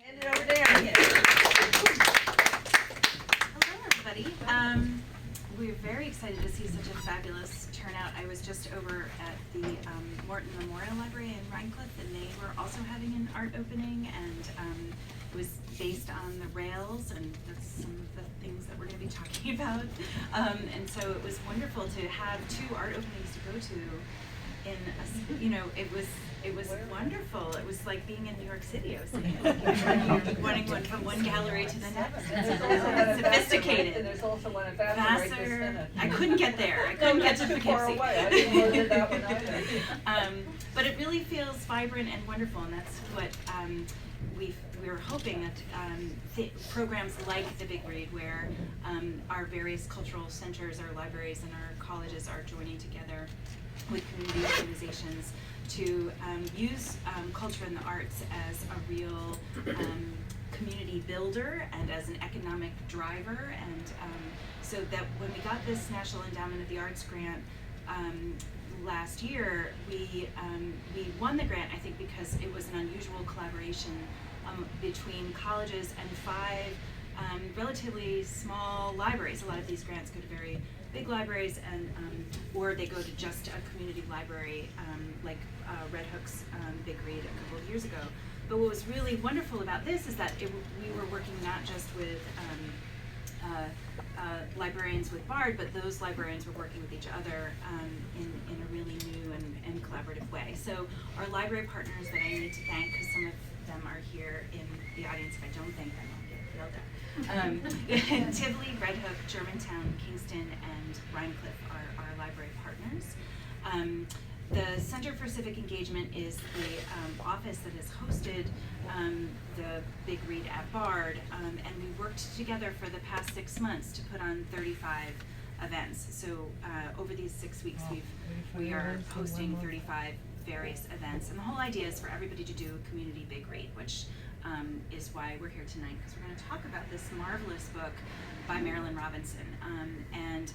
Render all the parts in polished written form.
Hand it over to Erin. Hello, everybody. We're very excited to see such a fabulous turnout. I was just over at the Morton Memorial Library in Rhinecliff, and they were also having an art opening, and it was based on the rails, and that's some of the things that we're going to be talking about. And so it was wonderful to have two art openings to go to. It was wonderful. It was like being in New York City. I was saying, running one from one gallery to the next. It's sophisticated. And there's also one at Vassar right this minute. I couldn't get there. I couldn't get to too Poughkeepsie. far away. I didn't know that one either. But it really feels vibrant and wonderful, and that's what we were hoping that programs like the Big Read, where our various cultural centers, our libraries, and our colleges are joining together with community organizations to use culture and the arts as a real community builder and as an economic driver, and so that when we got this National Endowment of the Arts grant last year, we won the grant, I think, because it was an unusual collaboration between colleges and 5 relatively small libraries. A lot of these grants go to very big libraries, and or they go to just a community library, like Red Hook's Big Read a couple of years ago. But what was really wonderful about this is that we were working not just with librarians with BARD, but those librarians were working with each other in a really new and collaborative way. So our library partners that I need to thank, because some of them are here in the audience, if I don't thank them, I'll get yelled at. Tivoli, Red Hook, Germantown, Kingston, and Rhinecliff are our library partners. The Center for Civic Engagement is the office that has hosted the Big Read at BARD, and we worked together for the past 6 months to put on 35 events. So over these 6 weeks, we are hosting 35 various events, and the whole idea is for everybody to do a community Big Read, which is why we're here tonight, because we're going to talk about this marvelous book by Marilynne Robinson. And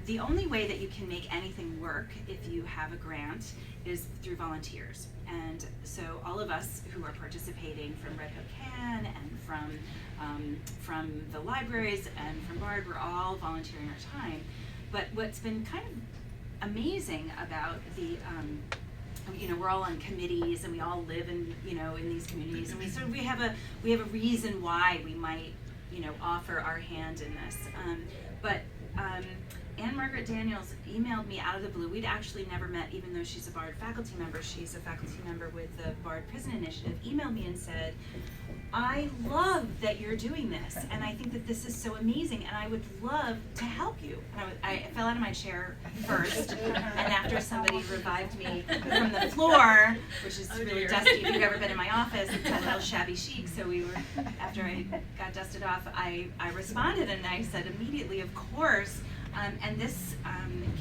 the only way that you can make anything work if you have a grant is through volunteers. And so all of us who are participating from Red Hook Can and from the libraries and from BARD, we're all volunteering our time. But what's been kind of amazing about the we're all on committees, and we all live in these communities, and we have a reason why we might offer our hand in this. But Anne Margaret Daniels emailed me out of the blue. We'd actually never met, even though she's a BARD faculty member. She's a faculty member with the BARD Prison Initiative. Emailed me and said, "I love that you're doing this, and I think that this is so amazing, and I would love to help you." And I fell out of my chair first, and after somebody revived me from the floor, which is really dusty. If you've ever been in my office, it's a little shabby chic. So after I got dusted off, I responded, and I said immediately, "Of course." And this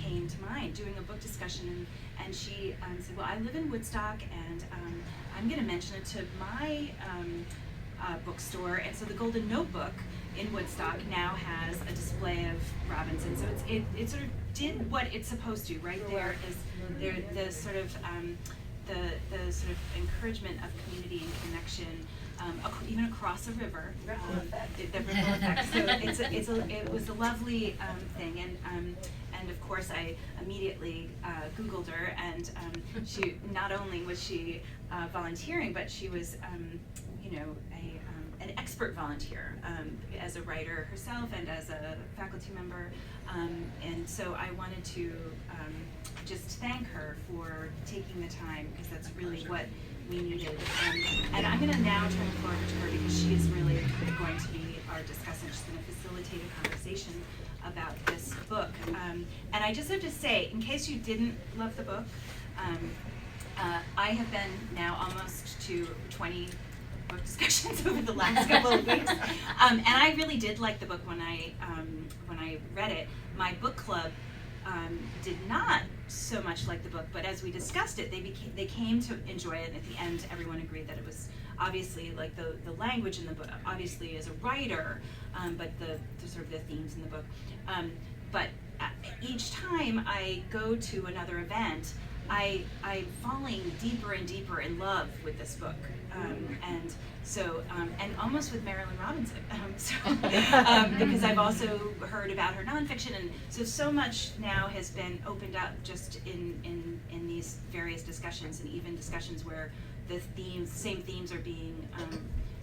came to mind, doing a book discussion, and she said, "Well, I live in Woodstock, and I'm going to mention it to my bookstore." And so the Golden Notebook in Woodstock now has a display of Robinson. So it sort of did what it's supposed to. Right there is the sort of the sort of encouragement of community and connection. Even across a river, the ripple effect. So it was a lovely thing, and of course I immediately Googled her, and she not only was she volunteering, but she was an expert volunteer as a writer herself and as a faculty member, and so I wanted to just thank her for taking the time, because that's really what we needed. And I'm going to now turn the floor over to her, because she is really going to be our discussant. She's going to facilitate a conversation about this book. And I just have to say, in case you didn't love the book, I have been now almost to 20 book discussions over the last couple of weeks, and I really did like the book when I read it. My book club did not so much like the book, but as we discussed it, they came to enjoy it, and at the end everyone agreed that it was obviously, like, the language in the book, obviously as a writer, but the sort of the themes in the book. But each time I go to another event, I'm falling deeper and deeper in love with this book. And so, and almost with Marilyn Robinson, because I've also heard about her nonfiction, and so much now has been opened up just in these various discussions, and even discussions where the same themes are being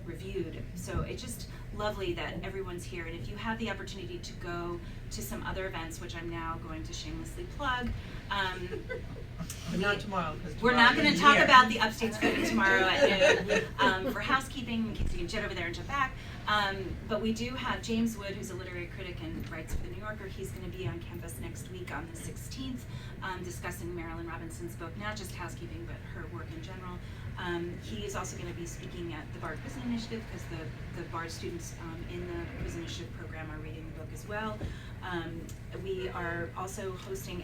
reviewed. So it's just lovely that everyone's here, and if you have the opportunity to go to some other events, which I'm now going to shamelessly plug, But not tomorrow, because we're not going to talk about the upstate screening tomorrow at noon for housekeeping, in case you can jet over there and jet back. But we do have James Wood, who's a literary critic and writes for the New Yorker. He's going to be on campus next week on the 16th, discussing Marilyn Robinson's book, not just Housekeeping, but her work in general. He is also going to be speaking at the Bard Prison Initiative, because the Bard students in the Prison Initiative program are reading the book as well. We are also hosting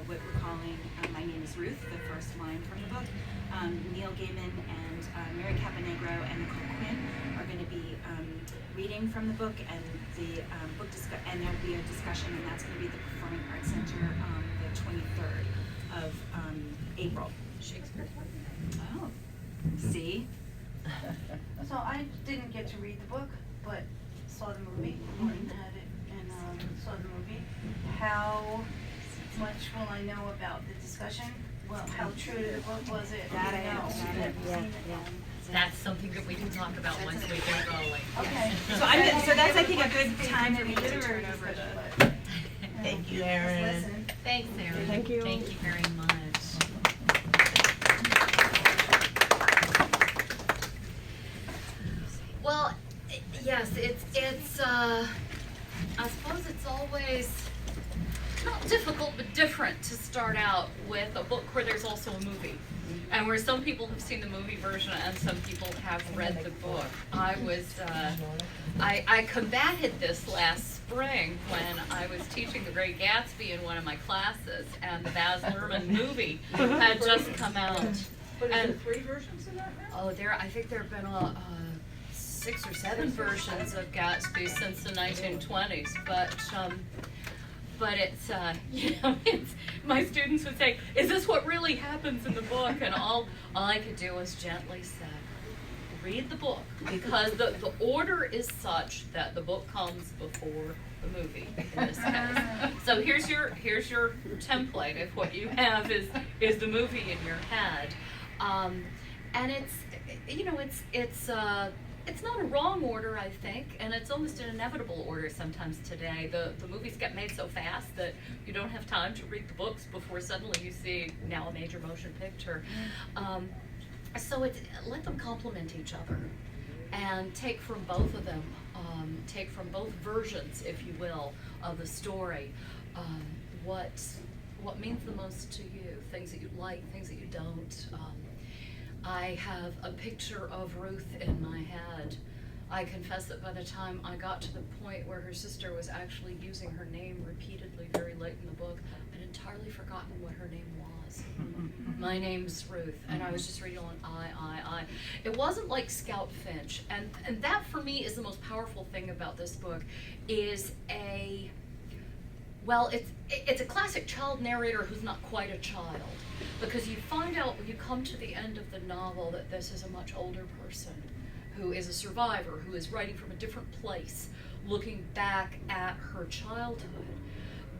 what we're calling My Name is Ruth, the first line from the book. Neil Gaiman and Mary Caponegro and Nicole Quinn are going to be reading from the book, and the and there'll be a discussion, and that's going to be at the Performing Arts Center on the 23rd of April. Shakespeare. Oh, see? So I didn't get to read the book, but saw the movie. Morton had it and saw the movie. How much will I know about the discussion? Well, how true to the book was it? That I know. That's something that we can talk about once we get rolling. Okay. So that's, I think, a good time for me to turn over the. Thank you, Erin. Listen. Thanks, Erin. Thank you. Thank you very much. Well, yes, it's I suppose it's always not difficult but different to start out with a book where there's also a movie, and where some people have seen the movie version and some people have read the book. I combated this last spring when I was teaching The Great Gatsby in one of my classes, and the Baz Luhrmann movie had just come out. But is And- there 3 versions of that now? Oh, I think there have been 6 or 7 versions of Gatsby since the 1920s, but it's it's, my students would say, "Is this what really happens in the book?" And all I could do was gently say, "Read the book, because the order is such that the book comes before the movie in this case." So here's your template. If what you have is the movie in your head, and it's not a wrong order, I think, and it's almost an inevitable order sometimes today. The movies get made so fast that you don't have time to read the books before suddenly you see now a major motion picture. So let them complement each other, and take from both of them, take from both versions, if you will, of the story, what means the most to you, things that you like, things that you don't. I have a picture of Ruth in my head. I confess that by the time I got to the point where her sister was actually using her name repeatedly very late in the book, I'd entirely forgotten what her name was. My name's Ruth, and I was just reading on I. It wasn't like Scout Finch, and that for me is the most powerful thing about this book, is it's a classic child narrator who's not quite a child, because you find out when you come to the end of the novel that this is a much older person who is a survivor, who is writing from a different place, looking back at her childhood.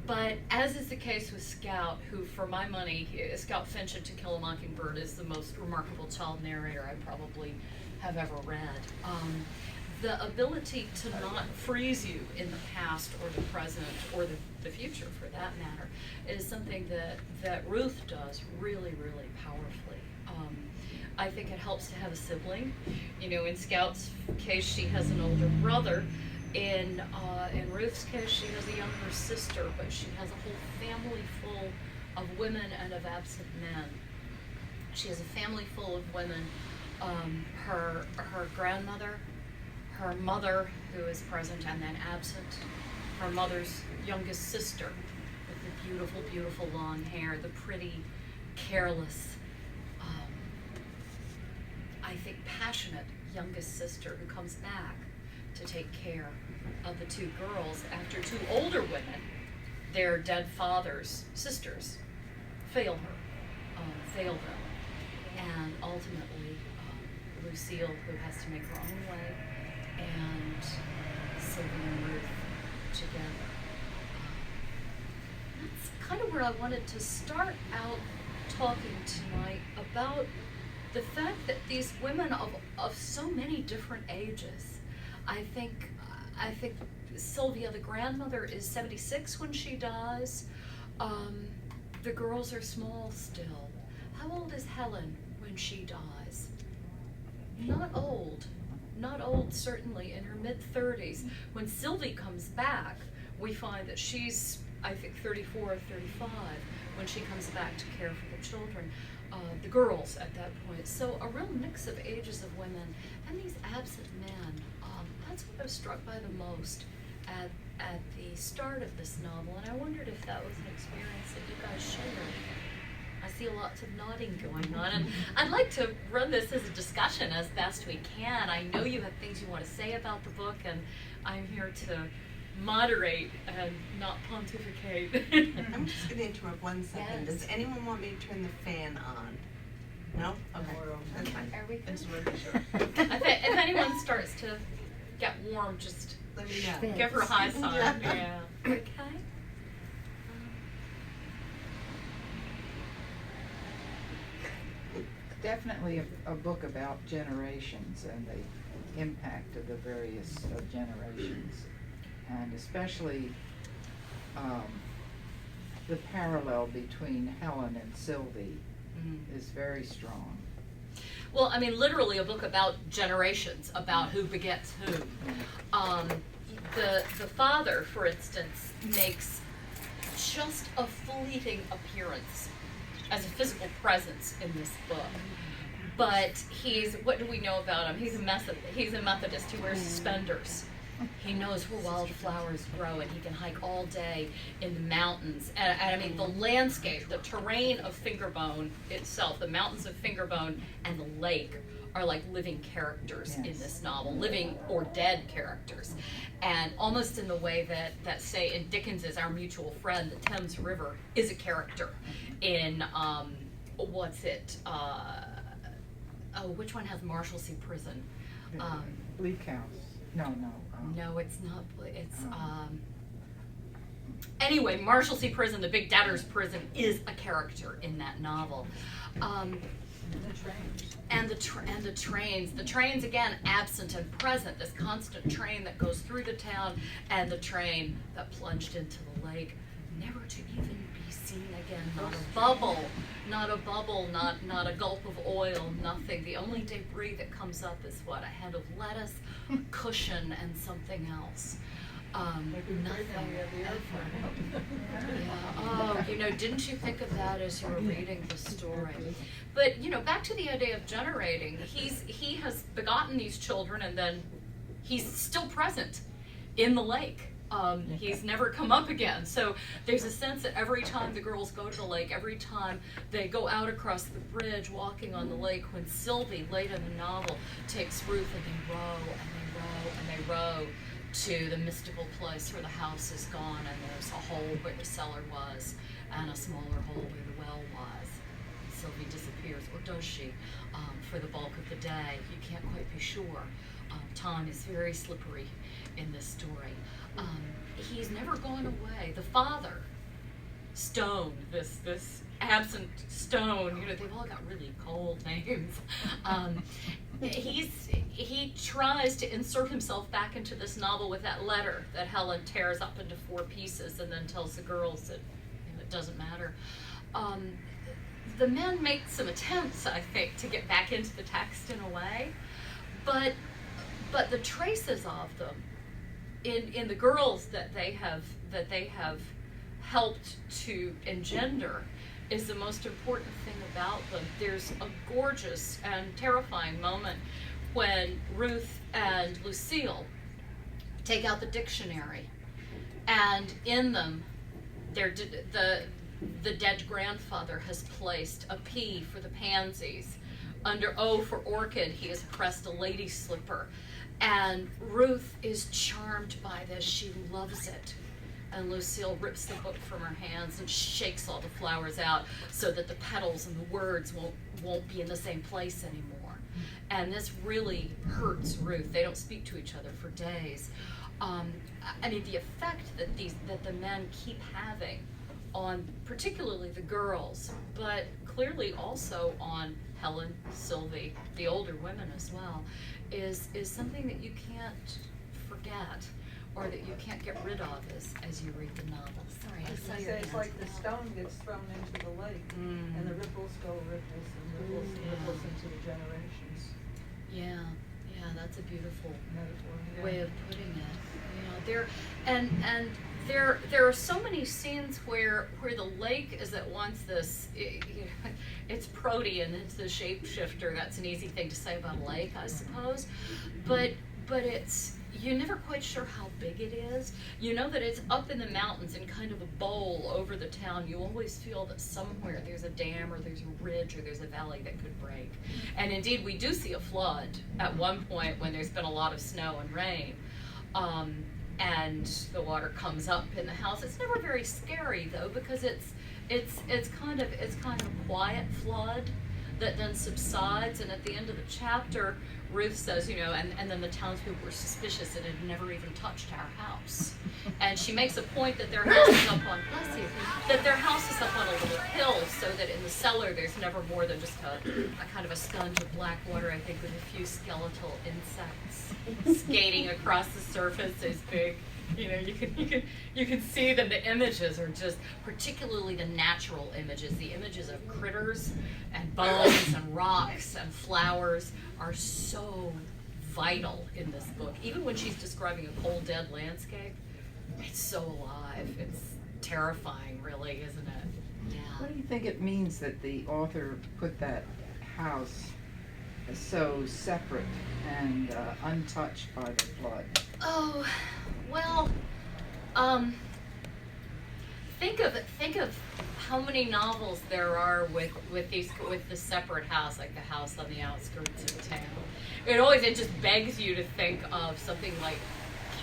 But as is the case with Scout, who, for my money, Scout Finch in To Kill a Mockingbird is the most remarkable child narrator I probably have ever read. The ability to not freeze you in the past or the present or the future, for that matter, is something that Ruth does really, really powerfully. I think it helps to have a sibling. In Scout's case, she has an older brother. In Ruth's case, she has a younger sister, but she has a whole family full of women and of absent men. She has a family full of women. Her grandmother, her mother, who is present and then absent, her mother's youngest sister with the beautiful, beautiful long hair, the pretty, careless, I think passionate youngest sister who comes back to take care of the 2 girls after 2 older women, their dead father's sisters, fail them, and ultimately Lucille, who has to make her own way, and Sylvia and Ruth together. That's kind of where I wanted to start out talking tonight, about the fact that these women of so many different ages. I think Sylvia, the grandmother, is 76 when she dies. The girls are small still. How old is Helen when she dies? Not old. Not old, certainly, in her mid-30s. When Sylvie comes back, we find that she's, I think, 34 or 35 when she comes back to care for the children, the girls at that point. So a real mix of ages of women and these absent men. That's what I was struck by the most at the start of this novel, and I wondered if that was an experience that you guys shared. I see lots of nodding going on, and I'd like to run this as a discussion as best we can. I know you have things you want to say about the book, and I'm here to moderate and not pontificate. I'm just gonna interrupt 1 second. Yes. Does anyone want me to turn the fan on? No? Okay, that's fine. Are we I just wanted to be sure. If anyone starts to get warm, just Let me know. give her a high sign. Yeah. Yeah. Okay. Definitely a book about generations and the impact of the various generations, and especially the parallel between Helen and Sylvie is very strong. Well, I mean, literally a book about generations, about who begets who. The father, for instance, makes just a fleeting appearance as a physical presence in this book. But what do we know about him? He's a Methodist. He wears suspenders. He knows where wildflowers grow, and he can hike all day in the mountains. And I mean, the landscape, the terrain of Fingerbone itself, the mountains of Fingerbone and the lake are like living characters in this novel, living or dead characters. And almost in the way that say in Dickens's Our Mutual Friend, the Thames River is a character in, which one has Marshalsea Prison? Bleak House. No. No, it's not. It's anyway, Marshalsea Prison, the Big Debtor's Prison, is a character in that novel. And the trains. The trains, again, absent and present. This constant train that goes through the town, and the train that plunged into the lake, never to even be seen again. Not a bubble, not a gulp of oil, nothing. The only debris that comes up is what? A head of lettuce, a cushion, and something else. Nothing ever. Yeah. Oh, didn't you think of that as you were reading the story? But back to the idea of generating. He has begotten these children, and then he's still present in the lake. He's never come up again. So there's a sense that every time the girls go to the lake, every time they go out across the bridge walking on the lake, when Sylvie, late in the novel, takes Ruth and they row and they row and they row to the mystical place where the house is gone and there's a hole where the cellar was and a smaller hole where the well was. Sylvie disappears, or does she, for the bulk of the day? You can't quite be sure. Time is very slippery in this story. He's never gone away. The father, Stone, this absent Stone, they've all got really cold names. He tries to insert himself back into this novel with that letter that Helen tears up into 4 pieces and then tells the girls that it doesn't matter. The men make some attempts, I think, to get back into the text in a way, but the traces of them in the girls that they have helped to engender is the most important thing about them. There's a gorgeous and terrifying moment when Ruth and Lucille take out the dictionary, and in them, the dead grandfather has placed a P for the pansies. Under O for orchid, he has pressed a lady slipper. And Ruth is charmed by this. She loves it. And Lucille rips the book from her hands and shakes all the flowers out so that the petals and the words won't be in the same place anymore. And this really hurts Ruth. They don't speak to each other for days. I mean, the effect that the men keep having on particularly the girls, but clearly also on Helen, Sylvie, the older women as well, is something that you can't forget, or that you can't get rid of as you read the novel. Sorry, I saw your It's hands like the go up. stone gets thrown into the lake, and the ripples go ripples and ripples and ripples into the generations. Yeah, that's a beautiful Metaphor. Yeah. way of putting it. You know, there are so many scenes where the lake is at once this, it's protean, it's the shapeshifter. That's an easy thing to say about a lake, I suppose, but it's, you're never quite sure how big it is. You know that it's up in the mountains in kind of a bowl over the town. You always feel that somewhere there's a dam or there's a ridge or there's a valley that could break. And indeed, we do see a flood at one point when there's been a lot of snow and rain. And the water comes up in the house. It's never very scary though, because it's kind of a quiet flood that then subsides. And at the end of the chapter, Ruth says, you know, and then the townspeople were suspicious and had never even touched our house. And she makes a point that their house is up on, bless you, that their house is up on a little hill, so that in the cellar there's never more than just a kind of a sponge of black water, I think, with a few skeletal insects skating across the surface. Those big, you know, you can see that the images are just, particularly the natural images, the images of critters and bones and rocks and flowers are so vital in this book. Even when she's describing a cold, dead landscape, it's so alive. It's terrifying, really, isn't it? Yeah. What do you think it means that the author put that house so separate and untouched by the flood? Oh, well, think of how many novels there are with the separate house, like the house on the outskirts of town. It just begs you to think of something like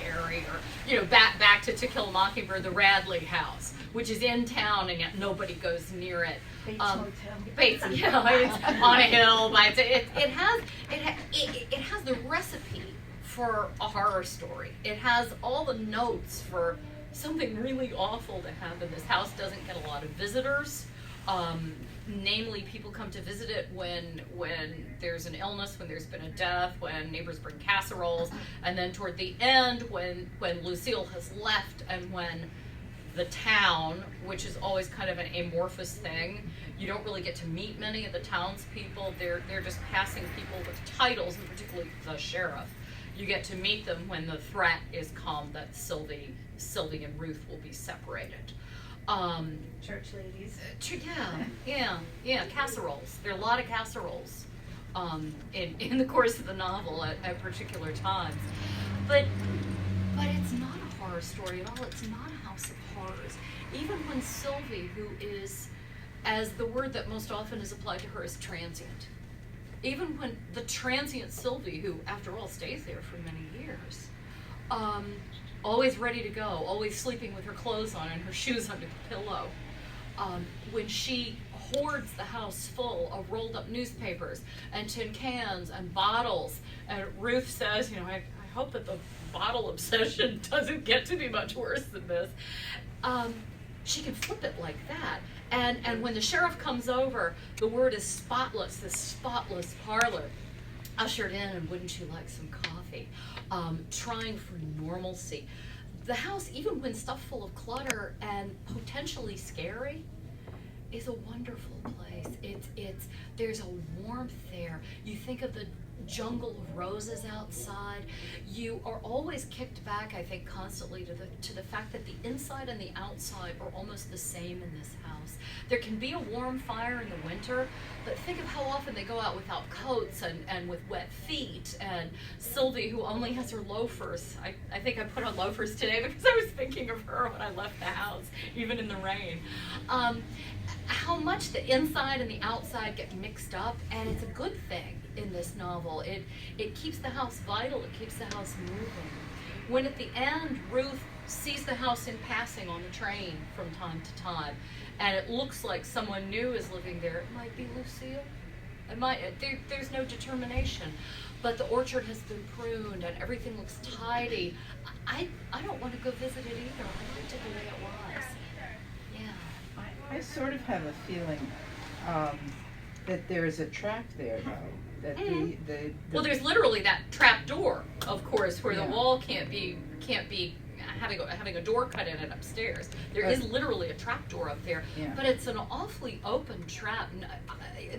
Carrie, or, you know, back to Kill a Mockingbird, the Radley house, which is in town and yet nobody goes near it. Bates Motel. Bates, you know, it's on a hill, but it has the recipe for a horror story. It has all the notes for something really awful to happen. This house doesn't get a lot of visitors. Namely, people come to visit it when there's an illness, when there's been a death, when neighbors bring casseroles, and then toward the end, when Lucille has left, and when the town, which is always kind of an amorphous thing, you don't really get to meet many of the townspeople. They're just passing people with titles, and particularly the sheriff. You get to meet them when the threat is come that Sylvie and Ruth will be separated. Church ladies. Yeah, casseroles. There are a lot of casseroles in the course of the novel at particular times. But it's not a horror story at all. It's not a house of horrors. Even when Sylvie, who is, as the word that most often is applied to her, is transient. Even when the transient Sylvie, who after all stays there for many years, always ready to go, always sleeping with her clothes on and her shoes under the pillow. When she hoards the house full of rolled up newspapers and tin cans and bottles, and Ruth says, you know, I hope that the bottle obsession doesn't get to be much worse than this. She can flip it like that. And when the sheriff comes over, the word is spotless, this spotless parlor. Ushered in, and wouldn't you like some coffee? Trying for normalcy. The house, even when stuffed full of clutter and potentially scary, is a wonderful place. There's a warmth there. You think of the jungle of roses outside. You are always kicked back, I think, constantly to the fact that the inside and the outside are almost the same in this house. There can be a warm fire in the winter, but think of how often they go out without coats and with wet feet. And Sylvie, who only has her loafers, I think I put on loafers today because I was thinking of her when I left the house, even in the rain. How much the inside and the outside get mixed up, and it's a good thing in this novel. It keeps the house vital, it keeps the house moving. When at the end, Ruth sees the house in passing on the train from time to time, and it looks like someone new is living there. It might be Lucille, There's no determination, but the orchard has been pruned and everything looks tidy. I don't want to go visit it either. I liked it the way it was. Yeah. I sort of have a feeling, that there's a trap there though, that the. Well, there's literally that trap door, of course, where Yeah. the wall can't be having a door cut in it upstairs. There is literally a trap door up there, Yeah. but it's an awfully open trap.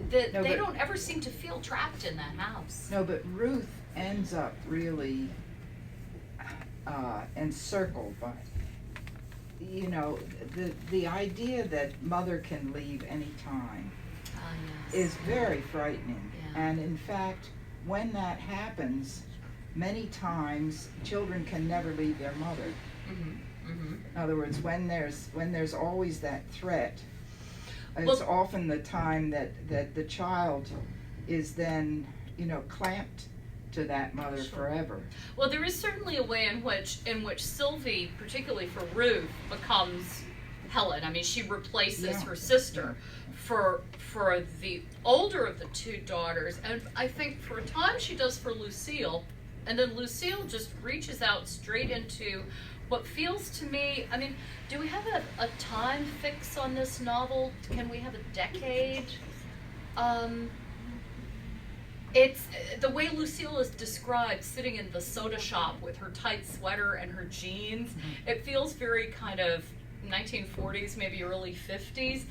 They No, but- don't ever seem to feel trapped in that house. No, but Ruth ends up really encircled by, the idea that mother can leave any time Yes. is very frightening. Yeah. And in fact, when that happens, many times children can never leave their mother. Mm-hmm. Mm-hmm. In other words, when there's always that threat, it's Well- often the time that the child is then, clamped to that mother forever. Well, there is certainly a way in which Sylvie, particularly for Ruth, becomes Helen. I mean, she replaces Yeah. her sister. For the older of the two daughters, and I think for a time she does for Lucille, and then Lucille just reaches out straight into what feels to me, I mean, do we have a time fix on this novel? Can we have a decade? It's the way Lucille is described, sitting in the soda shop with her tight sweater and her jeans. It feels very kind of 1940s, maybe early 50s.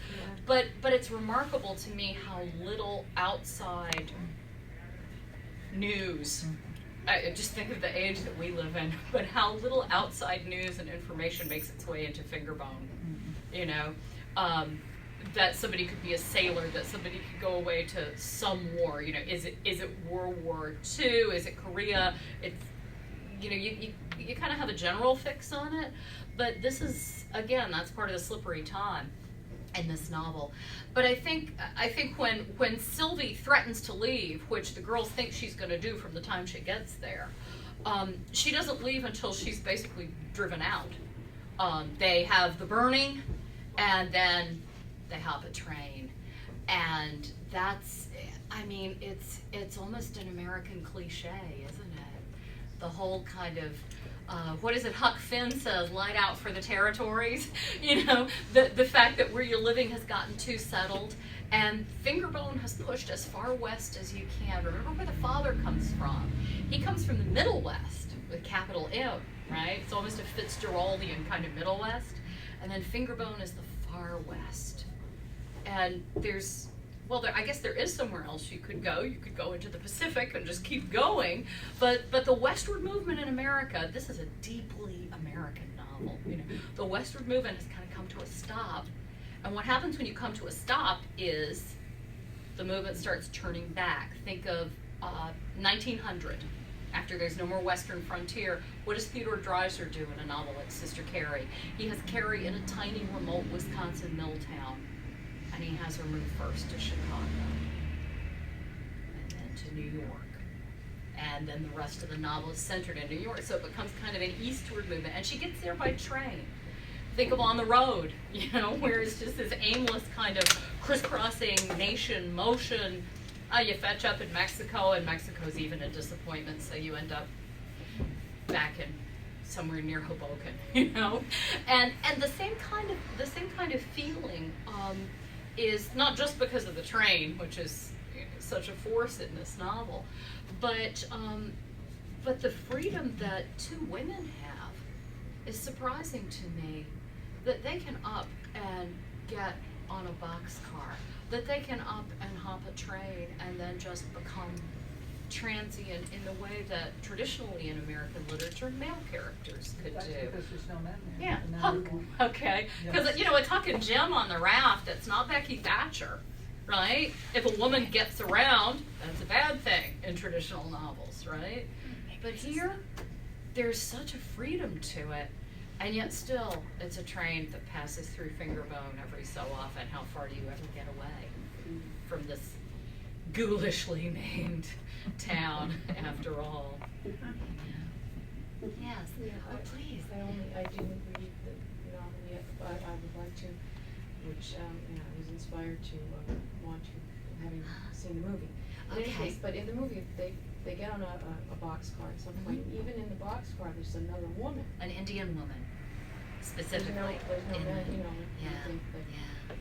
But it's remarkable to me how little outside news. I just think of the age that we live in, but how little outside news and information makes its way into Fingerbone. That somebody could be a sailor, that somebody could go away to some war. Is it World War II? Is it Korea? It's you kind of have a general fix on it, but this is, again, that's part of the slippery time in this novel. But I think when Sylvie threatens to leave, which the girls think she's going to do from the time she gets there, she doesn't leave until she's basically driven out. They have the burning, and then they hop a train, and that's, I mean, it's almost an American cliche, isn't it? The whole kind of, what is it Huck Finn says, light out for the territories. The fact that where you're living has gotten too settled, and Fingerbone has pushed as far west as you can. Remember where the father comes from. He comes from the Middle West with capital M, right? It's almost a Fitzgeraldian kind of Middle West, and then Fingerbone is the far west. And I guess there is somewhere else you could go. You could go into the Pacific and just keep going. But the westward movement in America, this is a deeply American novel. The westward movement has kind of come to a stop. And what happens when you come to a stop is the movement starts turning back. Think of 1900. After there's no more Western frontier, what does Theodore Dreiser do in a novel like Sister Carrie? He has Carrie in a tiny, remote Wisconsin mill town. And he has her move first to Chicago, and then to New York. And then the rest of the novel is centered in New York, so it becomes kind of an eastward movement. And she gets there by train. Think of On the Road, where it's just this aimless kind of crisscrossing nation motion. You fetch up in Mexico, and Mexico's even a disappointment, so you end up back in somewhere near Hoboken, And the same kind of feeling is not just because of the train, which is such a force in this novel, but the freedom that two women have is surprising to me. That they can up and get on a boxcar, that they can up and hop a train and then just become transient in the way that traditionally in American literature male characters could That's do. because there's no men there. Yeah, And now Huck, we won't. okay. Because, it's Huck and Jim on the raft. It's not Becky Thatcher, right? If a woman gets around, that's a bad thing in traditional novels, right? But here, there's such a freedom to it. And yet still, it's a train that passes through Fingerbone every so often. How far do you ever get away from this ghoulishly named town, after all? Yes, please. I didn't read the novel yet, but I would like to, which, I was inspired to want to having seen the movie. In any Okay. case, but in the movie, they get on a boxcar at some point. Even in the boxcar, there's another woman. An Indian woman, specifically. There's no in man, the- you know, Yeah, you think that yeah,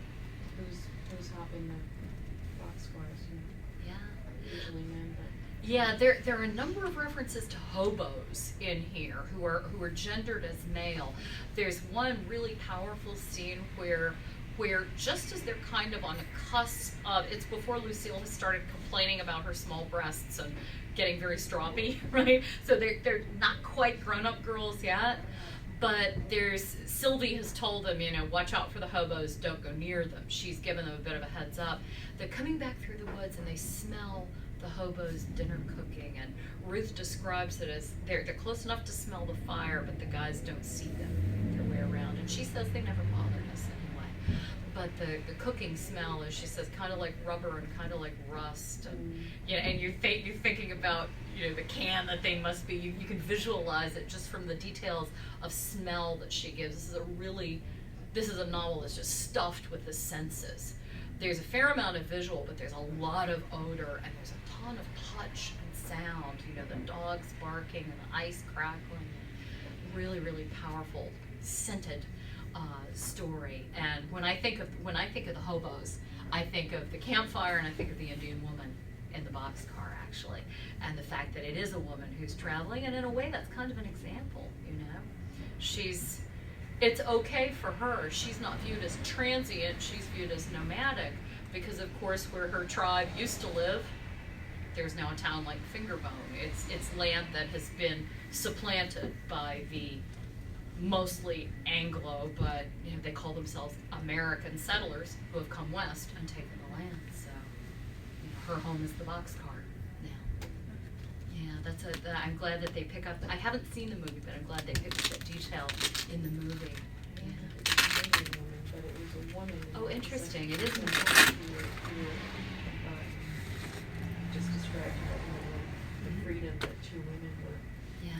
who's hopping the boxcars, you know, yeah. usually men, but. Yeah, there are a number of references to hobos in here who are gendered as male. There's one really powerful scene where just as they're kind of on the cusp of, it's before Lucille has started complaining about her small breasts and getting very stroppy, right? So they're not quite grown-up girls yet, but Sylvie has told them, you know, watch out for the hobos, don't go near them. She's given them a bit of a heads up. They're coming back through the woods and they smell the hobos' dinner cooking, and Ruth describes it as they're close enough to smell the fire, but the guys don't see them their way around. And she says they never bothered us anyway. But the cooking smell is, she says, kind of like rubber and kind of like rust, and and you're thinking about, you know, the can that thing must be. You can visualize it just from the details of smell that she gives. This is a novel that's just stuffed with the senses. There's a fair amount of visual, but there's a lot of odor, and there's a ton of touch and sound. You know, the dogs barking and the ice crackling. And really, really powerful, scented story. And when I think of the hobos, I think of the campfire and I think of the Indian woman in the boxcar, actually, and the fact that it is a woman who's traveling, and in a way, that's kind of an example. You know, it's okay for her. She's not viewed as transient, she's viewed as nomadic, because of course where her tribe used to live, there's now a town like Fingerbone. It's land that has been supplanted by the mostly Anglo, but you know, they call themselves American settlers who have come west and taken the land. So you know, her home is the boxcar now. Yeah, I'm glad that they pick up. I haven't seen the movie, but I'm glad they picked up that detail in the movie. I don't think it was an Indian woman, but it was a woman. Oh, interesting. It is a a woman. just described how, you know, the freedom that two women were Yeah.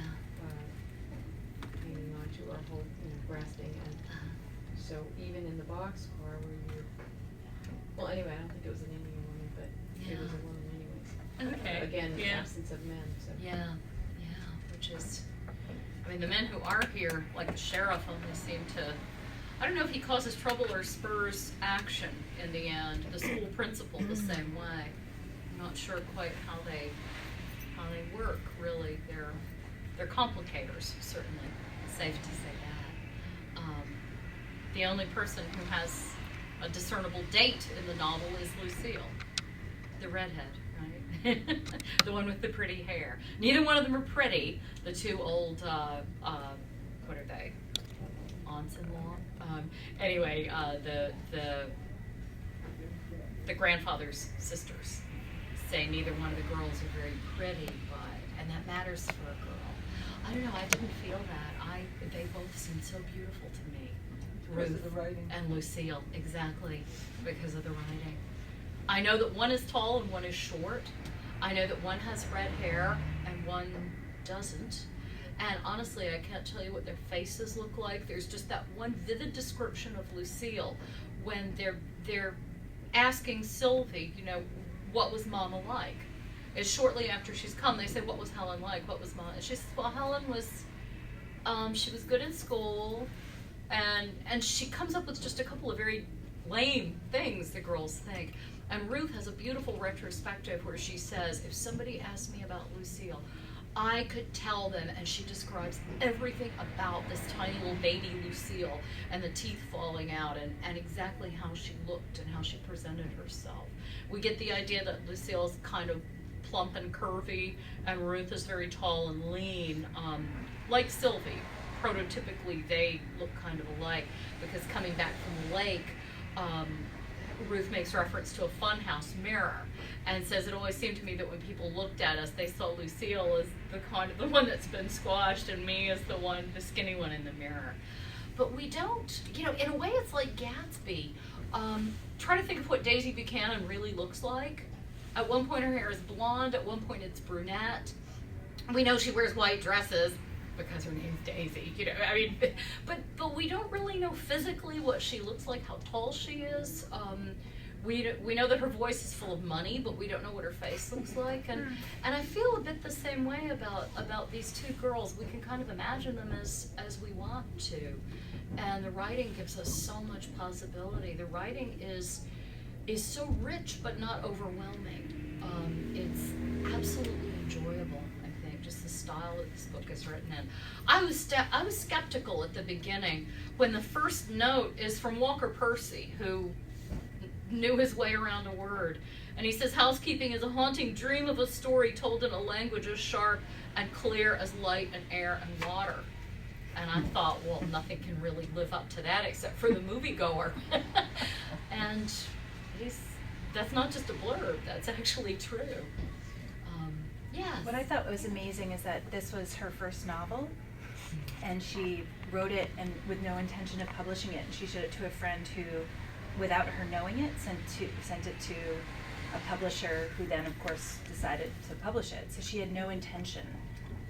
hanging on to, or hold, you know, grasping, and so even in the boxcar where well, anyway, I don't think it was an Indian woman, but it was a woman anyways. Okay. Again, the Yeah. absence of men, so. Yeah, which is, I mean, the men who are here, like the sheriff, only seem to, I don't know if he causes trouble or spurs action in the end. The school principal the same way. I'm not sure quite how they work, really. They're complicators, certainly. Safe to say that. The only person who has a discernible date in the novel is Lucille, the redhead, right? The one with the pretty hair. Neither one of them are pretty. The two old, what are they? Aunts-in-law? Anyway, the grandfather's sisters say neither one of the girls are very pretty, and that matters for a girl. I don't know, I didn't feel that. They both seemed so beautiful to me. Because of Ruth the writing. and Lucille, exactly, because of the writing. I know that one is tall and one is short. I know that one has red hair and one doesn't. And honestly, I can't tell you what their faces look like. There's just that one vivid description of Lucille when they're asking Sylvie, you know, what was Mama like? It's shortly after she's come, they say, what was Helen like? What was Mama? And she says, well, Helen was, she was good in school, and she comes up with just a couple of very lame things the girls think. And Ruth has a beautiful retrospective where she says, if somebody asked me about Lucille, I could tell them, and she describes everything about this tiny little baby Lucille and the teeth falling out and exactly how she looked and how she presented herself. We get the idea that Lucille's kind of plump and curvy, and Ruth is very tall and lean, like Sylvie. Prototypically, they look kind of alike, because coming back from the lake, Ruth makes reference to a funhouse mirror and says, it always seemed to me that when people looked at us, they saw Lucille as the one that's been squashed, and me as the skinny one in the mirror. But we don't, you know, in a way it's like Gatsby. Try to think of what Daisy Buchanan really looks like. At one point her hair is blonde, at one point it's brunette. We know she wears white dresses because her name's Daisy, you know, I mean, but we don't really know physically what she looks like, how tall she is. we know that her voice is full of money, but we don't know what her face looks like, and I feel a bit the same way about these two girls. We can kind of imagine them as we want to, and the writing gives us so much possibility. The writing is so rich but not overwhelming. It's absolutely enjoyable. I think just the style that this book is written in. I was skeptical at the beginning when the first note is from Walker Percy, who knew his way around a word. And he says, housekeeping is a haunting dream of a story told in a language as sharp and clear as light and air and water. And I thought, well, nothing can really live up to that except for the moviegoer. And that's not just a blurb, that's actually true. Yes. What I thought was amazing is that this was her first novel, and she wrote it and with no intention of publishing it, and she showed it to a friend who, without her knowing it, sent it to a publisher who then of course decided to publish it. So she had no intention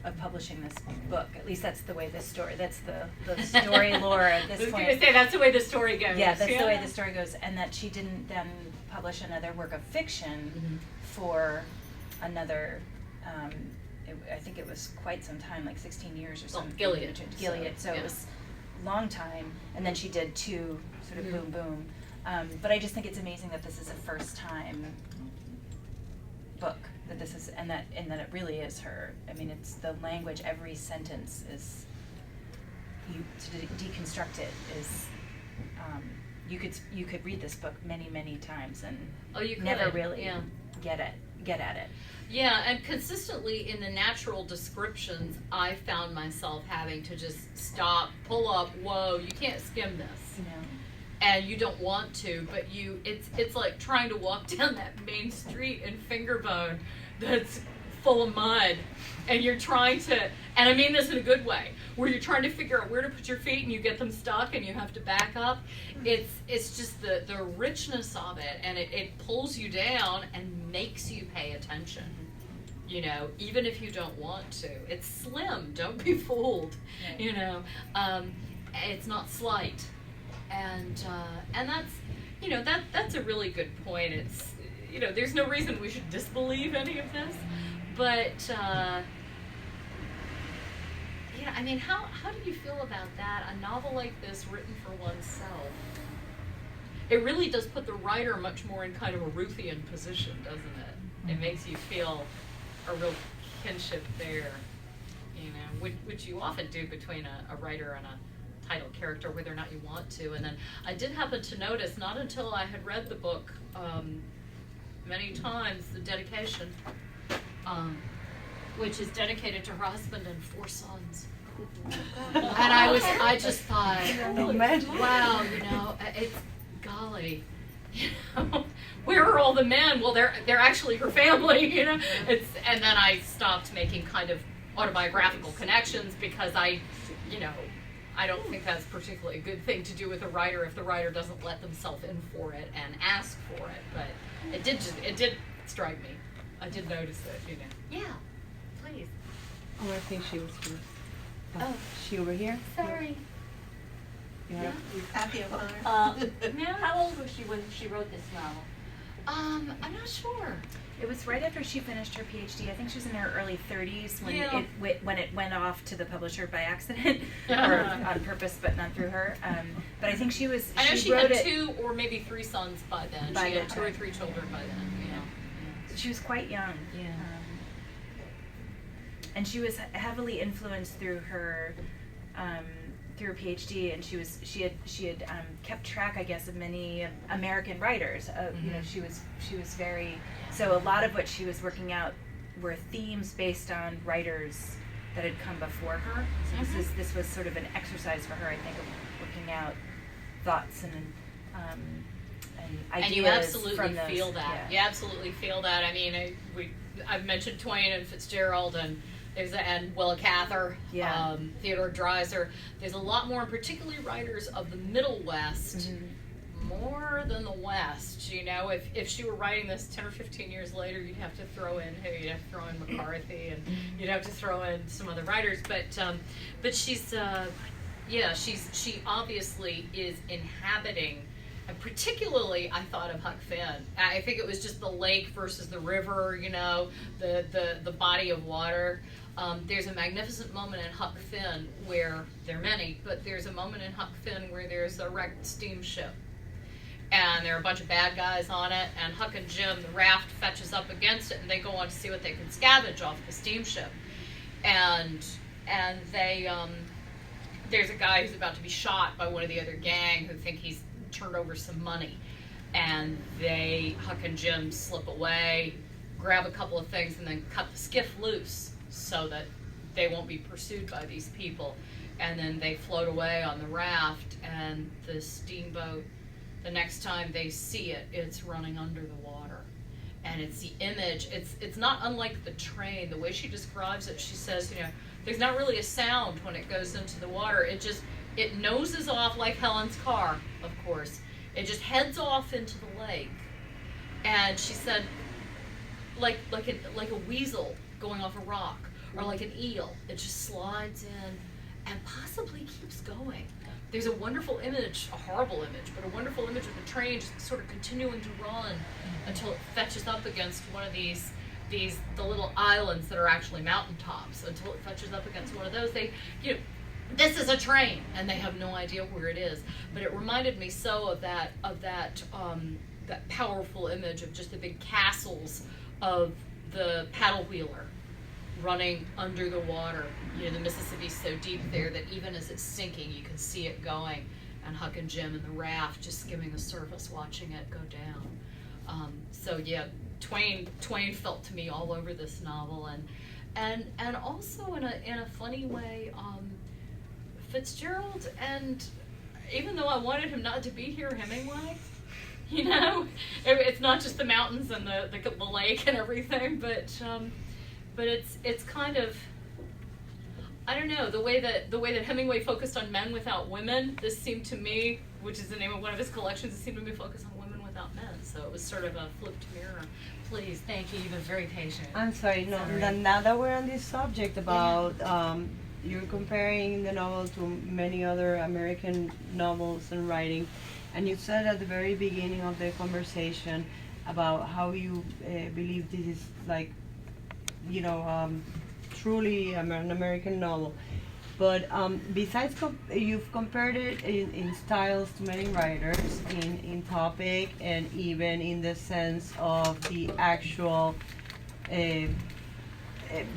of publishing this book. At least that's the way this story, that's the story lore at this point. I was going to say, that's the way the story goes. Yeah, that's the way the story goes, and that she didn't then publish another work of fiction for another, I think it was quite some time, like 16 years or something. Gilead. So yeah. It was a long time, and then she did two sort of boom boom. But I just think it's amazing that this is a first time book, that this is, and that it really is her. I mean, it's the language, every sentence is, to deconstruct it is, you could read this book many times and never really get at it. Yeah, and consistently in the natural descriptions, I found myself having to just stop, pull up, whoa, you can't skim this. And you don't want to, but it's like trying to walk down that main street in Fingerbone that's full of mud, and you're trying to, and I mean this in a good way, where you're trying to figure out where to put your feet and you get them stuck and you have to back up. It's just the richness of it, and it pulls you down and makes you pay attention, you know, even if you don't want to. It's slim, don't be fooled, you know. It's not slight. And that's, you know, that's a really good point. It's, you know, there's no reason we should disbelieve any of this, but yeah, I mean, how do you feel about that? A novel like this written for oneself. It really does put the writer much more in kind of a Ruthian position, doesn't it? It makes you feel a real kinship there, you know, which you often do between a writer and a title character, whether or not you want to. And then I did happen to notice, not until I had read the book many times, the dedication, which is dedicated to her husband and 4 sons. And I just thought, wow, you know, it's, golly, you know, where are all the men? Well, they're actually her family, you know. And then I stopped making kind of autobiographical connections, because I don't think that's particularly a good thing to do with a writer if the writer doesn't let themselves in for it and ask for it. But it did strike me. I did notice it, you know. Yeah, please. Oh, I think she was first. Oh. She over here? Sorry. You wanna- Happy of her. Yeah. How old was she when she wrote this novel? I'm not sure. It was right after she finished her PhD. I think she was in her early 30s when Yeah. when it went off to the publisher by accident, or on purpose, but not through her. But I think she was. I know she wrote had it, 2 or maybe 3 sons by then. By She had that 2 or time. 3 children by then. Yeah. So she was quite young. Yeah. And she was heavily influenced through her PhD, and she had kept track, I guess, of many American writers. You know, she was very, so a lot of what she was working out were themes based on writers that had come before her. So this was sort of an exercise for her, I think, of working out thoughts and ideas. And you absolutely from those, feel that. yeah. You absolutely feel that. I mean, I've mentioned Twain and Fitzgerald and Willa Cather, Yeah. Theodore Dreiser. There's a lot more, and particularly writers of the Middle West, more than the West. You know, if she were writing this 10 or 15 years later, you'd have to throw in you'd have to throw in McCarthy, and you'd have to throw in some other writers. But she's she obviously is inhabiting And particularly, I thought of Huck Finn. I think it was just the lake versus the river, you know, the body of water. There's a magnificent moment in Huck Finn where, there are many, but there's a moment in Huck Finn where there's a wrecked steamship. And there are a bunch of bad guys on it, and Huck and Jim, the raft, fetches up against it, and they go on to see what they can scavenge off the steamship. And they, there's a guy who's about to be shot by one of the other gang who think he's turned over some money. And Huck and Jim slip away, grab a couple of things, and then cut the skiff loose so that they won't be pursued by these people. And then they float away on the raft, and the steamboat, the next time they see it, it's running under the water. And it's the image, it's not unlike the train. The way she describes it, she says, you know, there's not really a sound when it goes into the water. It noses off like Helen's car, of course. It just heads off into the lake. And she said, like a weasel going off a rock, or like an eel. It just slides in and possibly keeps going. There's a wonderful image, a horrible image, but a wonderful image of the train just sort of continuing to run until it fetches up against one of the little islands that are actually mountaintops. Until it fetches up against one of those, this is a train, and they have no idea where it is. But it reminded me so of that powerful image of just the big castles of the paddle wheeler running under the water. You know, the Mississippi's so deep there that even as it's sinking, you can see it going, and Huck and Jim in the raft just skimming the surface, watching it go down. So yeah, Twain felt to me all over this novel, and also in a funny way, Fitzgerald, and even though I wanted him not to be here, Hemingway, you know, it's not just the mountains and the lake and everything, but it's kind of, I don't know, the way that Hemingway focused on men without women, this seemed to me, which is the name of one of his collections, it seemed to me focused on women without men. So it was sort of a flipped mirror. Please, thank you. You've been very patient. I'm sorry. No, Sorry. now that we're on this subject about you're comparing the novel to many other American novels and writing, and you said at the very beginning of the conversation about how you believe this is like, you know, truly an American novel. But besides, you've compared it in styles to many writers, in topic, and even in the sense of the actual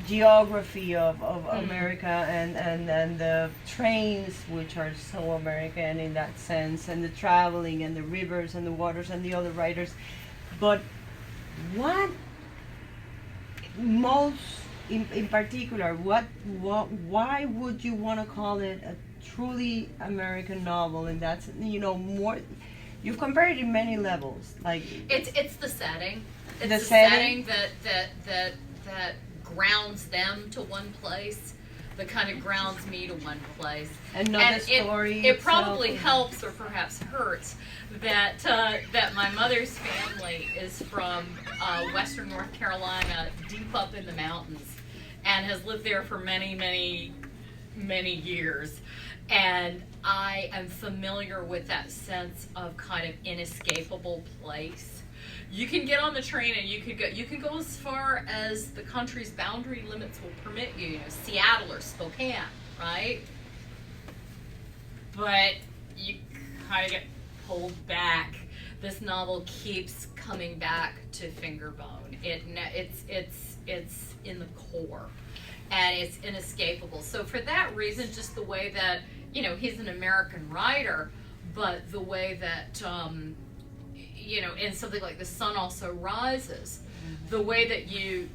geography of America, and the trains, which are so American in that sense, and the traveling, and the rivers, and the waters, and the other writers. But what most in particular, why would you want to call it a truly American novel? And that's, you know, more, you've compared it in many levels, like it's the setting. It's the setting that grounds them to one place, that kind of grounds me to one place. and not the story. It probably itself. helps, or perhaps hurts, that my mother's family is from western North Carolina, deep up in the mountains, and has lived there for many, many, many years. And I am familiar with that sense of kind of inescapable place. You can get on the train and you can go as far as the country's boundary limits will permit you, you know, Seattle or Spokane, right? But you kind of get pulled back. This novel keeps coming back to Fingerbone. It's in the core, and it's inescapable. So for that reason, just the way that, you know, he's an American writer, but the way that you know, in something like The Sun Also Rises, the way that you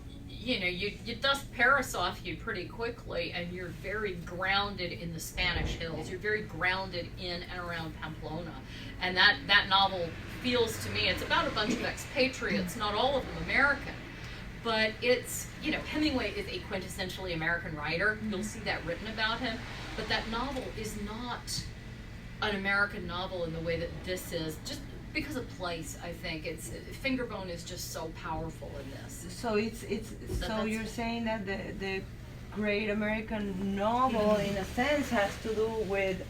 dust Paris off you pretty quickly, and you're very grounded in the Spanish hills. You're very grounded in and around Pamplona. And that novel feels to me, it's about a bunch of expatriates, not all of them American. But it's, you know, Hemingway is a quintessentially American writer. You'll see that written about him. But that novel is not an American novel in the way that this is, just because of place, I think. Fingerbone is just so powerful in this. So so you're saying that the great American novel, in a sense, has to do with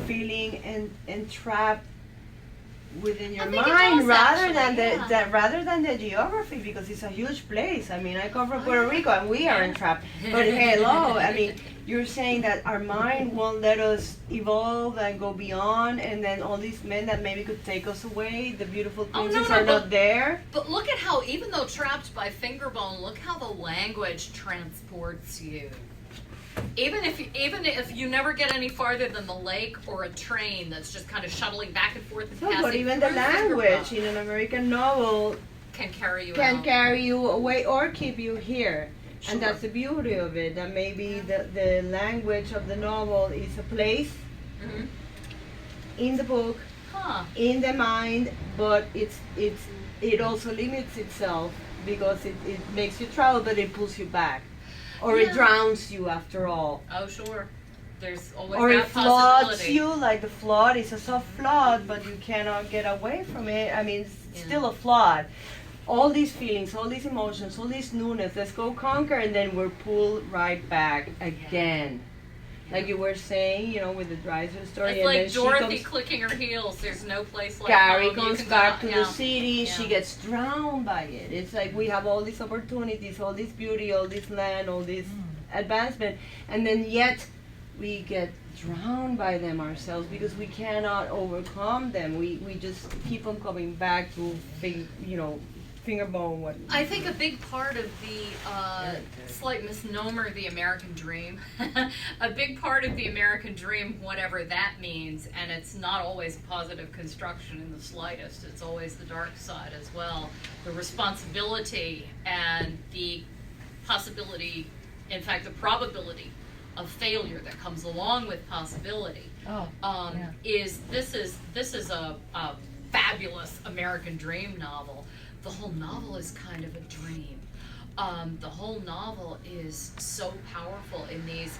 feeling entrapped within your I think it mind does, rather than actually, the that rather than the geography, because it's a huge place. I mean, I come from Puerto Rico and we are entrapped. But hello, I mean, you're saying that our mind won't let us evolve and go beyond, and then all these men that maybe could take us away, the beautiful Oh, no, things no, are but- not there. But look at how, even though trapped by finger bone, look how the language transports you. Even if you never get any farther than the lake or a train that's just kind of shuttling back and forth and No, passing but even the through finger language bone in an American novel can carry you can out. carry you away or keep you here. Sure. And that's the beauty of it, that maybe the language of the novel is a place Mhm. in the book, Huh. in the mind, but it also limits itself because it makes you travel, but it pulls you back. Or Yeah. it drowns you after all. Oh, sure. There's always Or it that floods possibility. you, like the flood is a soft flood, but you cannot get away from it. I mean, it's Yeah. still a flood. All these feelings, all these emotions, all this newness, let's go conquer, and then we're pulled right back again. Like you were saying, you know, with the Dreiser story, It's and like then Dorothy she comes, clicking her heels. There's no place like Carrie home. You comes can back go, to yeah. the city, she Yeah. gets drowned by it. It's like we have all these opportunities, all this beauty, all this land, all this advancement, and then yet we get drowned by them ourselves because we cannot overcome them. We just keep on coming back to finger bone. What? I think a big part of the slight misnomer, the American dream, a big part of the American dream, whatever that means, and it's not always a positive construction in the slightest, it's always the dark side as well. The responsibility and the possibility, in fact, the probability of failure that comes along with possibility is this is a fabulous American dream novel. The whole novel is kind of a dream. The whole novel is so powerful in these